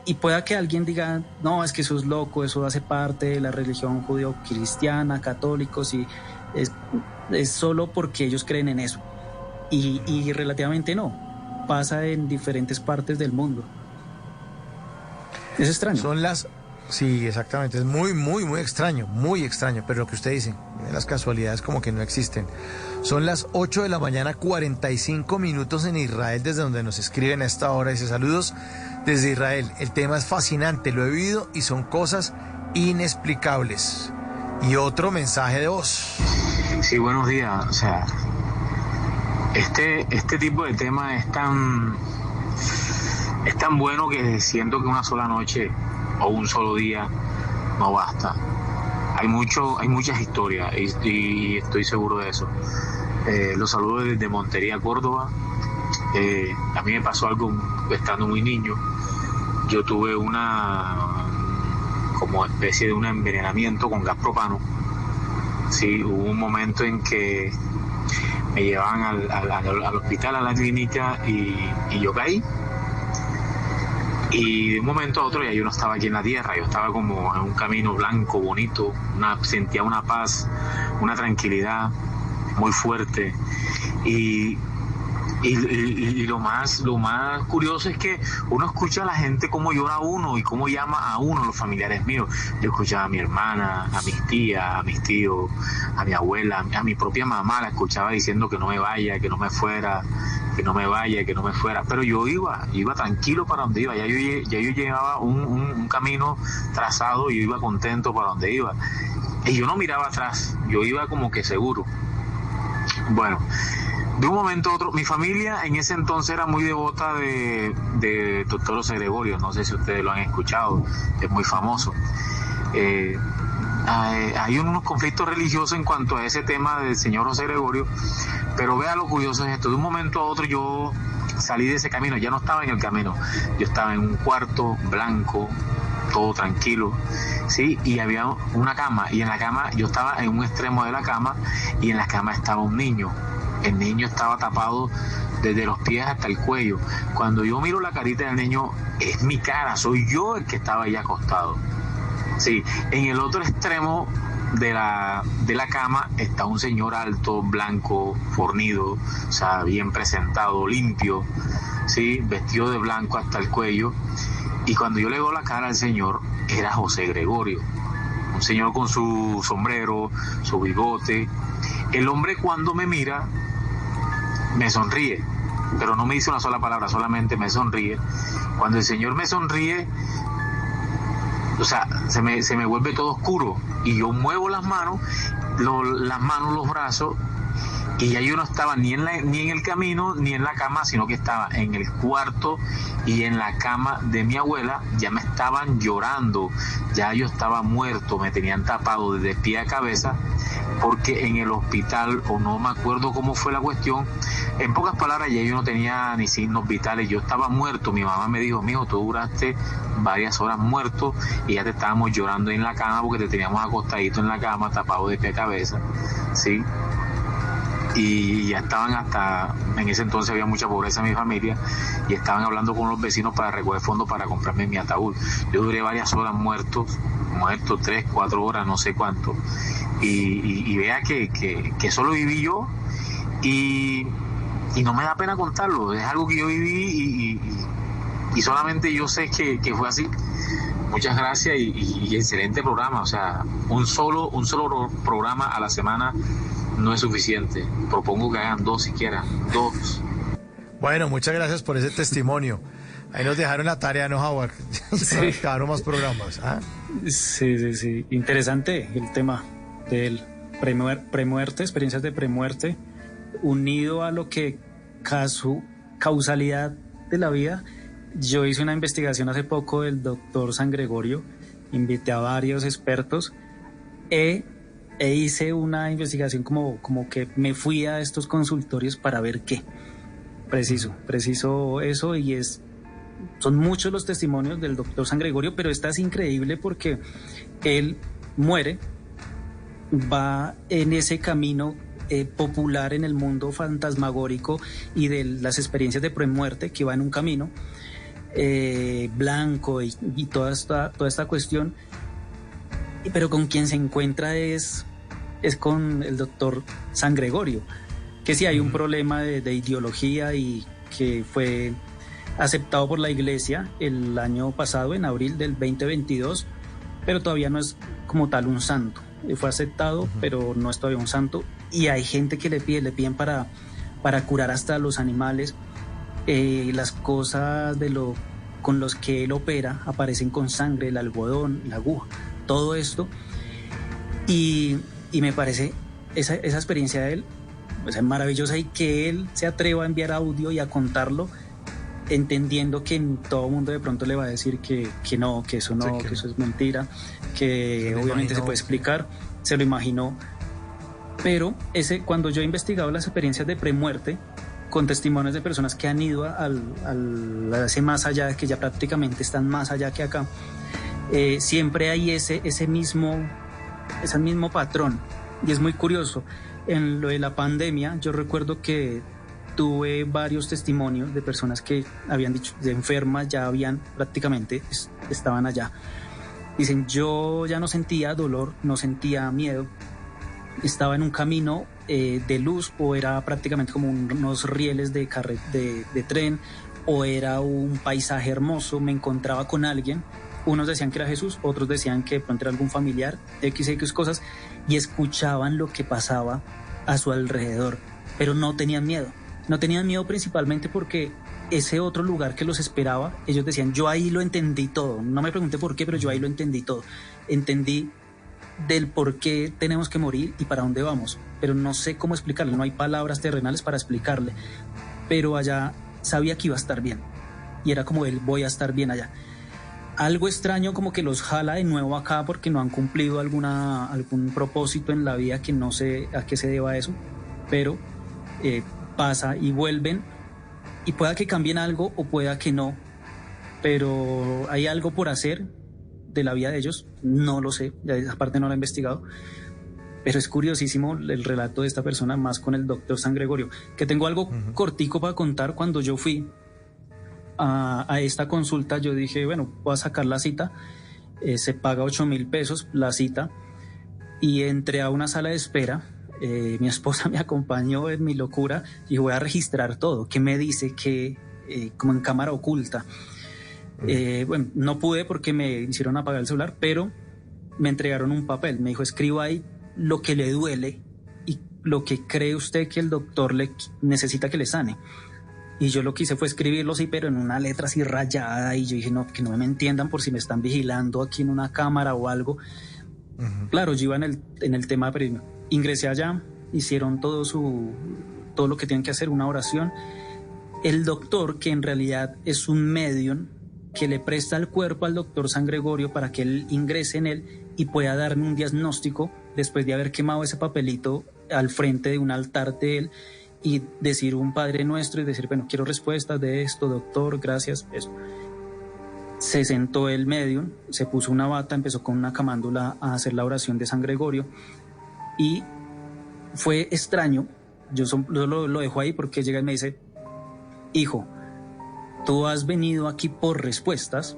y pueda que alguien diga, no, es que eso es loco, eso hace parte de la religión judío-cristiana, católicos, y es solo porque ellos creen en eso. Y relativamente no, pasa en diferentes partes del mundo. Es extraño. Sí, exactamente, es muy, muy, muy extraño, pero lo que usted dice, las casualidades como que no existen. Son las 8 de la mañana, 45 minutos en Israel, desde donde nos escriben a esta hora. Dice, saludos desde Israel, el tema es fascinante, lo he vivido y son cosas inexplicables. Y otro mensaje de voz. Sí, buenos días, o sea, Este tipo de tema es tan bueno que siento que una sola noche o un solo día no basta. Hay muchas historias y estoy seguro de eso. Los saludo desde Montería, Córdoba. A mí me pasó algo estando muy niño. Yo tuve como especie de un envenenamiento con gas propano. Sí, hubo un momento en que me llevaban al hospital, a la clínica, y yo caí. Y de un momento a otro ya yo no estaba aquí en la tierra, yo estaba como en un camino blanco, bonito, sentía una paz, una tranquilidad muy fuerte. Y lo más curioso es que uno escucha a la gente cómo llora a uno y cómo llama a uno, los familiares míos. Yo escuchaba a mi hermana, a mis tías, a mis tíos, a mi abuela, a mi propia mamá, la escuchaba diciendo que no me vaya, que no me fuera, que no me vaya, que no me fuera. Pero yo iba tranquilo para donde iba. Ya yo llevaba un camino trazado y yo iba contento para donde iba. Y yo no miraba atrás, yo iba como que seguro. Bueno, de un momento a otro, mi familia en ese entonces era muy devota de Dr. José Gregorio, no sé si ustedes lo han escuchado, es muy famoso. Hay unos conflictos religiosos en cuanto a ese tema del señor José Gregorio, pero vea lo curioso es esto, de un momento a otro yo salí de ese camino, ya no estaba en el camino, yo estaba en un cuarto blanco, todo tranquilo, sí, y había una cama, y en la cama, yo estaba en un extremo de la cama, y en la cama estaba un niño. El niño estaba tapado desde los pies hasta el cuello. Cuando yo miro la carita del niño, es mi cara, soy yo el que estaba ahí acostado. Sí, en el otro extremo de la cama está un señor alto, blanco, fornido, o sea, bien presentado, limpio, sí, vestido de blanco hasta el cuello. Y cuando yo le veo la cara al señor, era José Gregorio, un señor con su sombrero, su bigote. El hombre cuando me mira, me sonríe, pero no me dice una sola palabra, solamente me sonríe. Cuando el señor me sonríe, o sea, se me vuelve todo oscuro y yo muevo las manos, los brazos, y ya yo no estaba ni en el camino ni en la cama, sino que estaba en el cuarto y en la cama de mi abuela. Ya me estaban llorando, ya yo estaba muerto, me tenían tapado desde pie a cabeza, porque en el hospital, o no me acuerdo cómo fue la cuestión, en pocas palabras ya yo no tenía ni signos vitales, yo estaba muerto. Mi mamá me dijo: mijo, tú duraste varias horas muerto y ya te estábamos llorando en la cama porque te teníamos acostadito en la cama, tapado de pie a cabeza, ¿sí? Y ya estaban en ese entonces había mucha pobreza en mi familia, y estaban hablando con los vecinos para recoger fondos para comprarme mi ataúd. Yo duré varias horas muerto, 3, 4 horas, no sé cuánto, y vea que eso lo viví yo, y no me da pena contarlo, es algo que yo viví y solamente yo sé que fue así. Muchas gracias y excelente programa, o sea, un solo programa a la semana no es suficiente. Propongo que hagan 2 siquiera, 2. Bueno, muchas gracias por ese testimonio. Ahí nos dejaron la tarea, ¿no, Howard? Sí. Quedaron más programas. ¿Ah? Sí. Interesante el tema del premuerte, experiencias de premuerte, unido a lo que causalidad de la vida. Yo hice una investigación hace poco del doctor San Gregorio, invité a varios expertos e hice una investigación como que me fui a estos consultorios para ver qué. Preciso eso, y son muchos los testimonios del doctor San Gregorio, pero esta es increíble porque él muere, va en ese camino popular en el mundo fantasmagórico y de las experiencias de premuerte, que va en un camino blanco y toda esta cuestión, pero con quien se encuentra es con el doctor San Gregorio, que sí hay un problema de ideología y que fue aceptado por la iglesia el año pasado, en abril del 2022, pero todavía no es como tal un santo. Fue aceptado, pero no es todavía un santo, y hay gente que le piden para curar hasta los animales. Las cosas con los que él opera aparecen con sangre, el algodón, la aguja, todo esto, y me parece esa experiencia de él o sea, maravillosa, y que él se atreva a enviar audio y a contarlo, entendiendo que todo el mundo de pronto le va a decir que no, que eso no, que eso es mentira, que obviamente se puede explicar, se lo imaginó. Pero cuando yo he investigado las experiencias de premuerte con testimonios de personas que han ido a ese más allá, que ya prácticamente están más allá que acá, siempre hay ese mismo patrón, y es muy curioso. En lo de la pandemia, yo recuerdo que tuve varios testimonios de personas que habían dicho, de enfermas, ya habían prácticamente, estaban allá. Dicen, yo ya no sentía dolor, no sentía miedo, estaba en un camino de luz, o era prácticamente como unos rieles de tren, o era un paisaje hermoso, me encontraba con alguien. Unos decían que era Jesús, otros decían que de pronto era algún familiar, X cosas, y escuchaban lo que pasaba a su alrededor, pero no tenían miedo. No tenían miedo principalmente porque ese otro lugar que los esperaba, ellos decían, yo ahí lo entendí todo. No me pregunté por qué, pero yo ahí lo entendí todo. Entendí del por qué tenemos que morir y para dónde vamos, pero no sé cómo explicarle, no hay palabras terrenales para explicarle, pero allá sabía que iba a estar bien, y era como voy a estar bien allá. Algo extraño como que los jala de nuevo acá porque no han cumplido algún propósito en la vida, que no sé a qué se deba eso, pero pasa y vuelven, y pueda que cambien algo o pueda que no, pero hay algo por hacer de la vida de ellos, no lo sé, ya esa parte no la he investigado, pero es curiosísimo el relato de esta persona, más con el doctor San Gregorio, que tengo algo cortico para contar. Cuando yo fui a esta consulta, yo dije, bueno, voy a sacar la cita, se paga 8,000 pesos la cita, y entré a una sala de espera. Mi esposa me acompañó en mi locura y voy a registrar todo, qué me dice, que como en cámara oculta. Bueno, no pude porque me hicieron apagar el celular, pero me entregaron un papel, me dijo, escriba ahí lo que le duele y lo que cree usted que el doctor le necesita que le sane. Y yo lo que hice fue escribirlo así, pero en una letra así rayada, y yo dije, no, que no me entiendan por si me están vigilando aquí en una cámara o algo. Claro, yo iba en el tema, pero ingresé allá, hicieron todo lo que tienen que hacer, una oración. El doctor, que en realidad es un medium, que le presta el cuerpo al doctor San Gregorio para que él ingrese en él y pueda darme un diagnóstico después de haber quemado ese papelito al frente de un altar de él y decir un Padre Nuestro y decir, bueno, quiero respuestas de esto, doctor, gracias, eso. Se sentó el medium, se puso una bata, empezó con una camándula a hacer la oración de San Gregorio, y fue extraño. Yo lo dejo ahí porque llega y me dice, hijo, tú has venido aquí por respuestas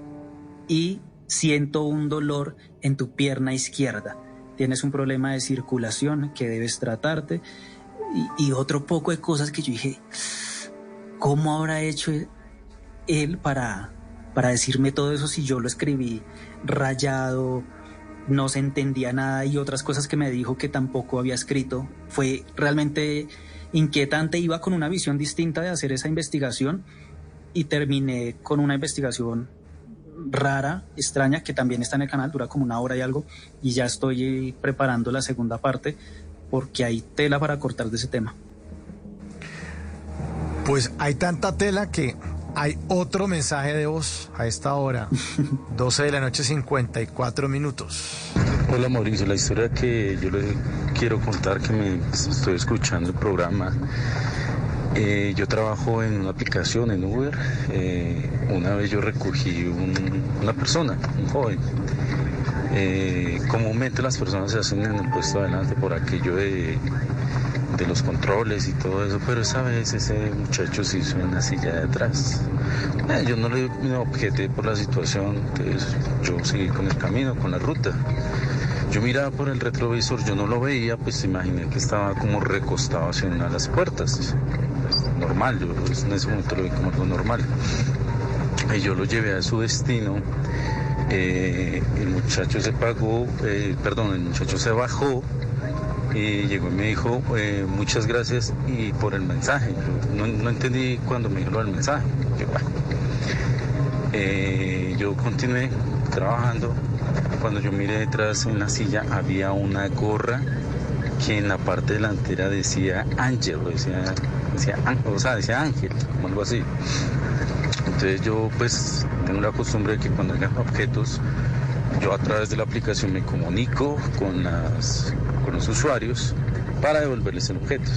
y siento un dolor en tu pierna izquierda. Tienes un problema de circulación que debes tratarte, y otro poco de cosas que yo dije, ¿cómo habrá hecho él para decirme todo eso si yo lo escribí rayado, no se entendía nada, y otras cosas que me dijo que tampoco había escrito? Fue realmente inquietante. Iba con una visión distinta de hacer esa investigación y terminé con una investigación rara, extraña, que también está en el canal, dura como 1 hora y algo, y ya estoy preparando la segunda parte porque hay tela para cortar de ese tema. Pues hay tanta tela que hay otro mensaje de voz a esta hora, 12 de la noche, 54 minutos. Hola Mauricio, la historia que yo le quiero contar, que me estoy escuchando el programa. Yo trabajo en una aplicación, en Uber. Una vez yo recogí una persona, un joven. Comúnmente las personas se hacen en el puesto adelante por aquello de los controles y todo eso, pero esa vez ese muchacho se hizo en la silla de atrás. Yo no le objeté por la situación, entonces yo seguí con el camino, con la ruta. Yo miraba por el retrovisor, yo no lo veía, pues imaginé que estaba como recostado hacia una de las puertas. Normal, yo en ese momento lo vi como algo normal. Y yo lo llevé a su destino. El muchacho el muchacho se bajó y llegó y me dijo, muchas gracias y por el mensaje. Yo no entendí cuando me dijo el mensaje. Yo continué trabajando. Cuando yo miré detrás en la silla había una gorra que en la parte delantera decía Ángel, decía Ángel, o algo así. Entonces yo pues tengo la costumbre de que cuando hay objetos, yo a través de la aplicación me comunico con los usuarios para devolverles el objeto.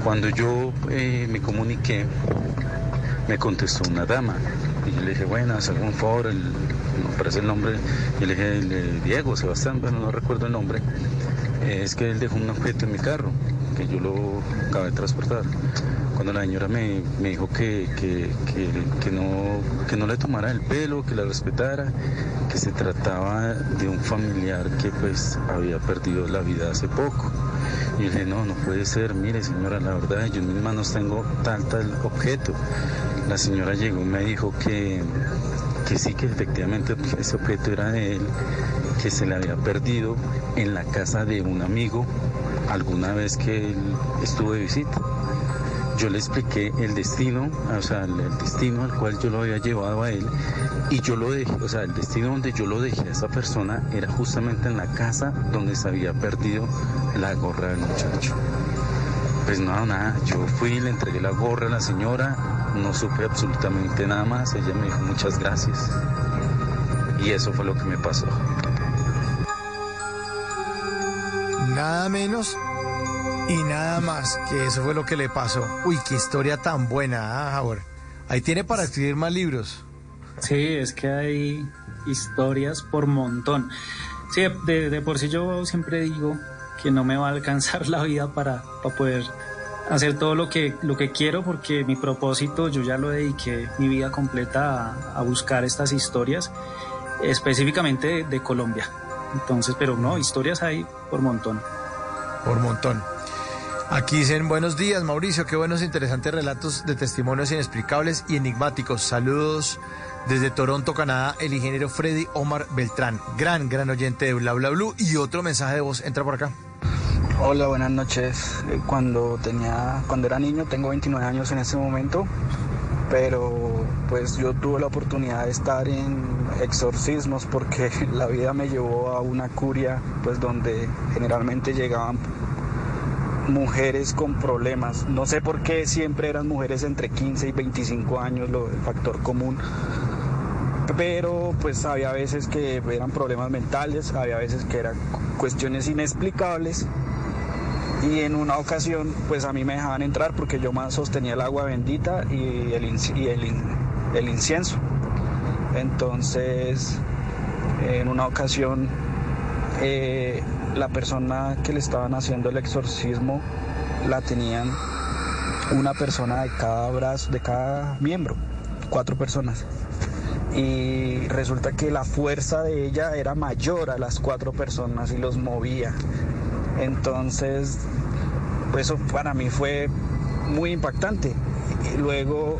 Cuando yo me comuniqué, me contestó una dama y yo le dije, bueno, hazme un favor, no aparece el nombre, y le dije, Diego, Sebastián, bueno, no recuerdo el nombre, es que él dejó un objeto en mi carro, que yo lo acabé de transportar. Cuando la señora me dijo que no le tomara el pelo, que la respetara, que se trataba de un familiar que pues había perdido la vida hace poco. Y yo dije, no puede ser, mire señora, la verdad, yo en mis manos tengo tal objeto. La señora llegó y me dijo que sí, que efectivamente ese objeto era de él, que se le había perdido en la casa de un amigo alguna vez que él estuvo de visita. Yo le expliqué el destino, o sea, el destino al cual yo lo había llevado a él, y yo lo dejé, o sea, el destino donde yo lo dejé a esa persona era justamente en la casa donde se había perdido la gorra del muchacho. Pues nada, yo fui, le entregué la gorra a la señora, no supe absolutamente nada más, ella me dijo muchas gracias, y eso fue lo que me pasó. Nada menos y nada más que eso fue lo que le pasó. Uy, qué historia tan buena, Howard. Ahí tiene para escribir más libros. Sí, es que hay historias por montón. Sí, de por sí yo siempre digo que no me va a alcanzar la vida para poder hacer todo lo que quiero, porque mi propósito, yo ya lo dediqué mi vida completa a buscar estas historias, específicamente de Colombia. Entonces, pero no, historias hay por montón. Por montón. Aquí dicen, buenos días, Mauricio, qué buenos interesantes relatos de testimonios inexplicables y enigmáticos. Saludos desde Toronto, Canadá, el ingeniero Freddy Omar Beltrán, gran oyente de Bla Bla Blue. Y otro mensaje de voz, entra por acá. Hola, buenas noches. Cuando era niño, tengo 29 años en este momento, pero pues yo tuve la oportunidad de estar en exorcismos porque la vida me llevó a una curia pues donde generalmente llegaban mujeres con problemas. No sé por qué siempre eran mujeres entre 15 y 25 años, el factor común. Pero pues había veces que eran problemas mentales, había veces que eran cuestiones inexplicables. Y en una ocasión pues a mí me dejaban entrar porque yo más sostenía el agua bendita y el incienso. Entonces en una ocasión la persona que le estaban haciendo el exorcismo la tenían una persona de cada brazo, de cada miembro, 4 personas. Y resulta que la fuerza de ella era mayor a las 4 personas y los movía. Entonces, pues eso para mí fue muy impactante. Y luego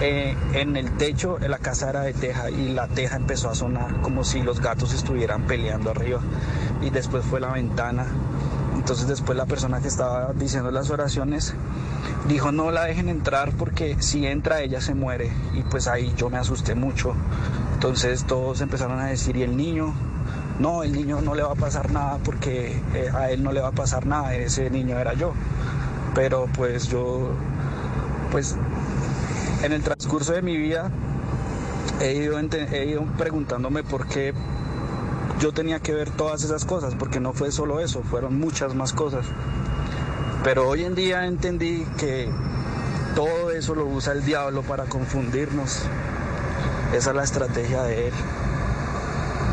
en el techo, la casa era de teja y la teja empezó a sonar como si los gatos estuvieran peleando arriba. Y después fue la ventana. Entonces después la persona que estaba diciendo las oraciones dijo, no la dejen entrar porque si entra ella se muere. Y pues ahí yo me asusté mucho. Entonces todos empezaron a decir, ¿y el niño? No, el niño no le va a pasar nada porque a él no le va a pasar nada, ese niño era yo. Pero pues yo, pues en el transcurso de mi vida he ido preguntándome por qué yo tenía que ver todas esas cosas, porque no fue solo eso, fueron muchas más cosas. Pero hoy en día entendí que todo eso lo usa el diablo para confundirnos. Esa es la estrategia de él.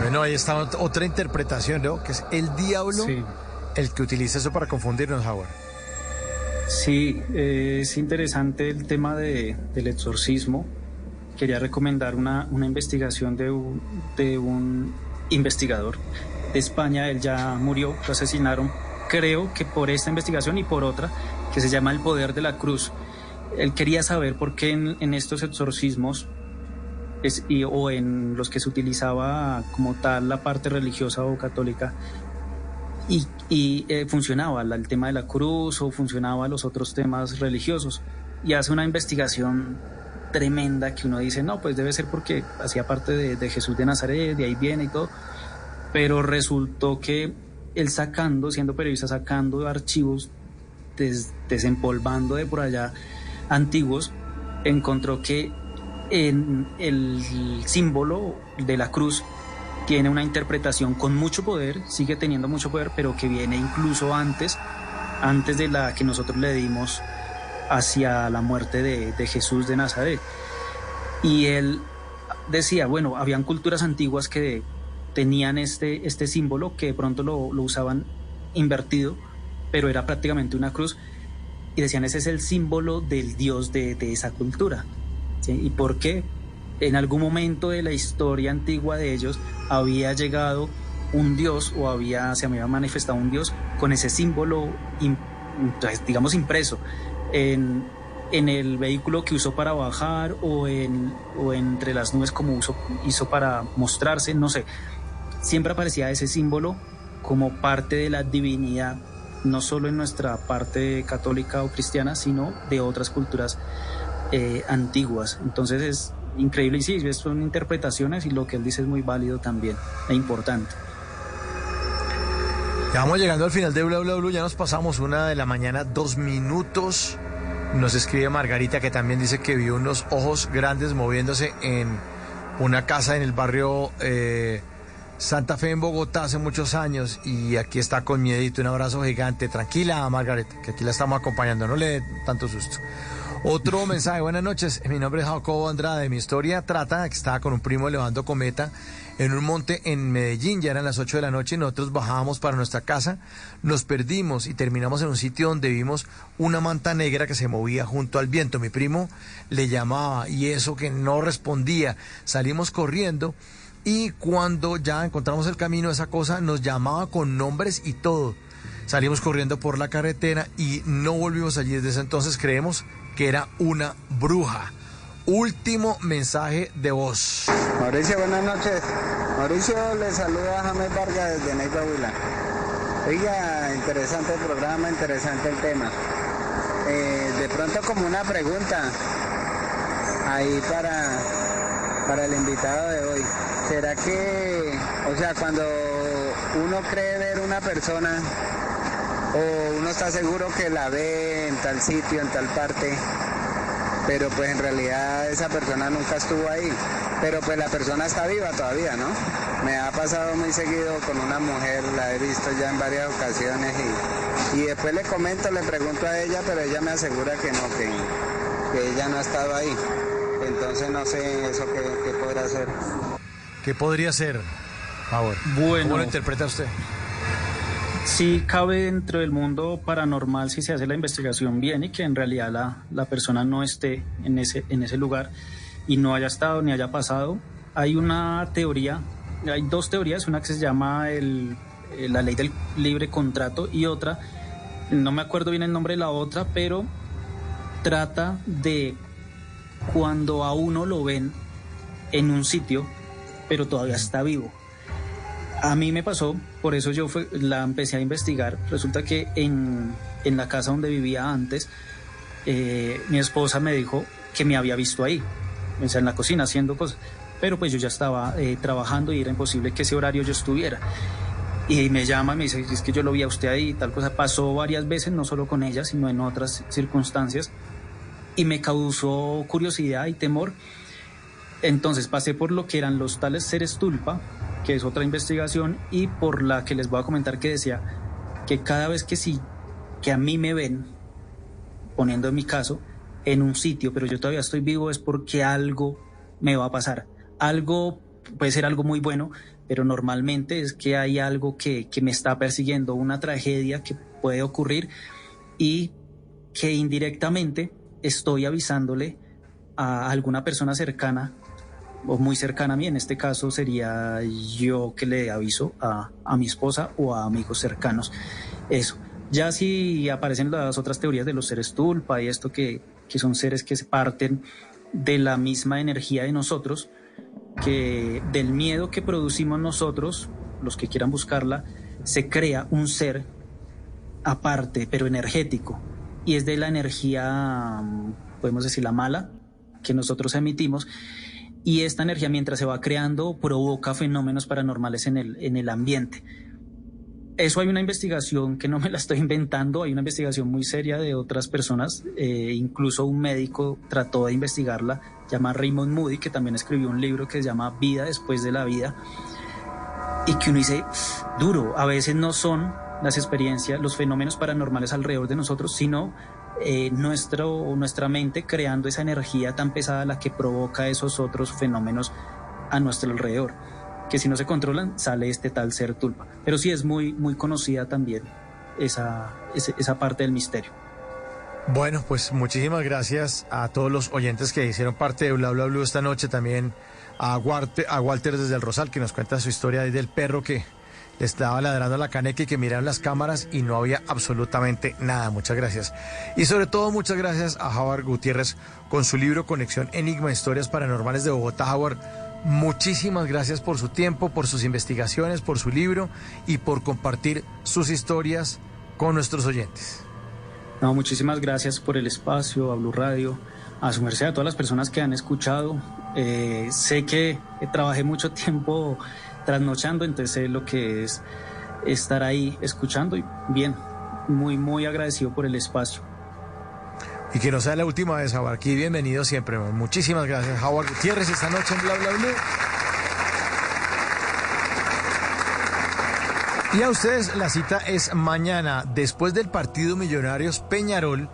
Bueno, ahí está otra interpretación, ¿no? Que es el diablo, sí, el que utiliza eso para confundirnos, Howard. Sí, es interesante el tema del exorcismo. Quería recomendar una investigación de un investigador de España. Él ya murió, lo asesinaron, creo que por esta investigación y por otra, que se llama El Poder de la Cruz. Él quería saber por qué en estos exorcismos o en los que se utilizaba como tal la parte religiosa o católica y funcionaba el tema de la cruz o funcionaba los otros temas religiosos, y hace una investigación tremenda que uno dice, no, pues debe ser porque hacía parte de Jesús de Nazaret, de ahí viene y todo, pero resultó que él siendo periodista, sacando archivos, desempolvando de por allá antiguos, encontró que en el símbolo de la cruz tiene una interpretación con mucho poder, sigue teniendo mucho poder, pero que viene incluso antes de la que nosotros le dimos hacia la muerte de Jesús de Nazaret. Y él decía, bueno, habían culturas antiguas que tenían este símbolo, que de pronto lo usaban invertido, pero era prácticamente una cruz, y decían, ese es el símbolo del Dios de esa cultura, ¿sí? ¿Y por qué? En algún momento de la historia antigua de ellos había llegado un Dios, o se había manifestado un Dios con ese símbolo, digamos, impreso en el vehículo que usó para bajar, o entre las nubes como hizo para mostrarse, no sé. Siempre aparecía ese símbolo como parte de la divinidad, no solo en nuestra parte católica o cristiana, sino de otras culturas antiguas. Entonces es increíble, y sí, son interpretaciones, y lo que él dice es muy válido también e importante. Ya vamos llegando al final de Bla Bla Blue, ya nos pasamos 1:00 a.m, 2 minutos. Nos escribe Margarita, que también dice que vio unos ojos grandes moviéndose en una casa en el barrio Santa Fe en Bogotá hace muchos años, y aquí está con miedito. Un abrazo gigante. Tranquila, Margarita, que aquí la estamos acompañando, no le dé tanto susto. Otro mensaje: buenas noches, mi nombre es Jacobo Andrade. Mi historia trata de que estaba con un primo elevando cometa en un monte en Medellín. Ya eran las 8 de la noche y nosotros bajábamos para nuestra casa. Nos perdimos y terminamos en un sitio donde vimos una manta negra que se movía junto al viento. Mi primo le llamaba y eso que no respondía. Salimos corriendo, y cuando ya encontramos el camino, esa cosa nos llamaba con nombres y todo. Salimos corriendo por la carretera y no volvimos allí. Desde ese entonces creemos que era una bruja. Último mensaje de voz. Mauricio, buenas noches. Mauricio, le saluda a James Vargas desde Neiva, Huila. Oiga, interesante el programa, interesante el tema. De pronto, como una pregunta ahí para el invitado de hoy. ¿Será que, o sea, cuando uno cree ver una persona, o uno está seguro que la ve en tal sitio, en tal parte, pero pues en realidad esa persona nunca estuvo ahí, pero pues la persona está viva todavía, ¿no? Me ha pasado muy seguido con una mujer, la he visto ya en varias ocasiones, y después le pregunto a ella, pero ella me asegura que no, que ella no ha estado ahí. Entonces no sé eso qué podrá hacer. ¿Qué podría ser? Favor. Bueno, ¿cómo lo interpreta usted? Sí cabe dentro del mundo paranormal si se hace la investigación bien, y que en realidad la persona no esté en ese lugar y no haya estado ni haya pasado. Hay una teoría, hay dos teorías, una que se llama la ley del libre contrato, y otra, no me acuerdo bien el nombre de la otra, pero trata de cuando a uno lo ven en un sitio, pero todavía está vivo. A mí me pasó, por eso yo la empecé a investigar. Resulta que en la casa donde vivía antes, mi esposa me dijo que me había visto ahí, o sea, en la cocina haciendo cosas, pero pues yo ya estaba trabajando y era imposible que ese horario yo estuviera. Y me llama y me dice, es que yo lo vi a usted ahí y tal cosa. Pasó varias veces, no solo con ella, sino en otras circunstancias, y me causó curiosidad y temor. Entonces pasé por lo que eran los tales seres tulpa, que es otra investigación, y por la que les voy a comentar, que decía que cada vez que a mí me ven, poniendo en mi caso, en un sitio, pero yo todavía estoy vivo, es porque algo me va a pasar. Algo, puede ser algo muy bueno, pero normalmente es que hay algo que me está persiguiendo, una tragedia que puede ocurrir, y que indirectamente estoy avisándole a alguna persona cercana o muy cercana a mí. En este caso sería yo que le aviso a mi esposa o a amigos cercanos. Eso. Ya si aparecen las otras teorías de los seres tulpa y esto que son seres que se parten de la misma energía de nosotros, que del miedo que producimos nosotros, los que quieran buscarla, se crea un ser aparte, pero energético, y es de la energía, podemos decir, la mala, que nosotros emitimos. Y esta energía, mientras se va creando, provoca fenómenos paranormales en el ambiente. Eso hay una investigación que no me la estoy inventando, hay una investigación muy seria de otras personas, incluso un médico trató de investigarla, se llama Raymond Moody, que también escribió un libro que se llama Vida después de la vida, y que uno dice, duro, a veces no son las experiencias, los fenómenos paranormales alrededor de nosotros, sino nuestra mente creando esa energía tan pesada la que provoca esos otros fenómenos a nuestro alrededor, que si no se controlan sale este tal ser tulpa. Pero sí es muy, muy conocida también esa parte del misterio. Bueno, pues muchísimas gracias a todos los oyentes que hicieron parte de Bla Bla Blue esta noche, también a Walter desde el Rosal, que nos cuenta su historia ahí del perro que le estaba ladrando a la caneca y que miraron las cámaras y no había absolutamente nada. Muchas gracias. Y sobre todo muchas gracias a Howard Gutiérrez con su libro Conexión Enigma, Historias Paranormales de Bogotá. Howard, muchísimas gracias por su tiempo, por sus investigaciones, por su libro y por compartir sus historias con nuestros oyentes. No, muchísimas gracias por el espacio, a Blue Radio, a su merced, a todas las personas que han escuchado. Sé que trabajé mucho tiempo trasnochando, entonces sé lo que es estar ahí escuchando y bien, muy, muy agradecido por el espacio. Y que no sea la última vez, Howard, aquí bienvenido siempre. Muchísimas gracias, Howard Gutiérrez, esta noche en Bla Bla Blue. Y a ustedes la cita es mañana, después del partido Millonarios Peñarol.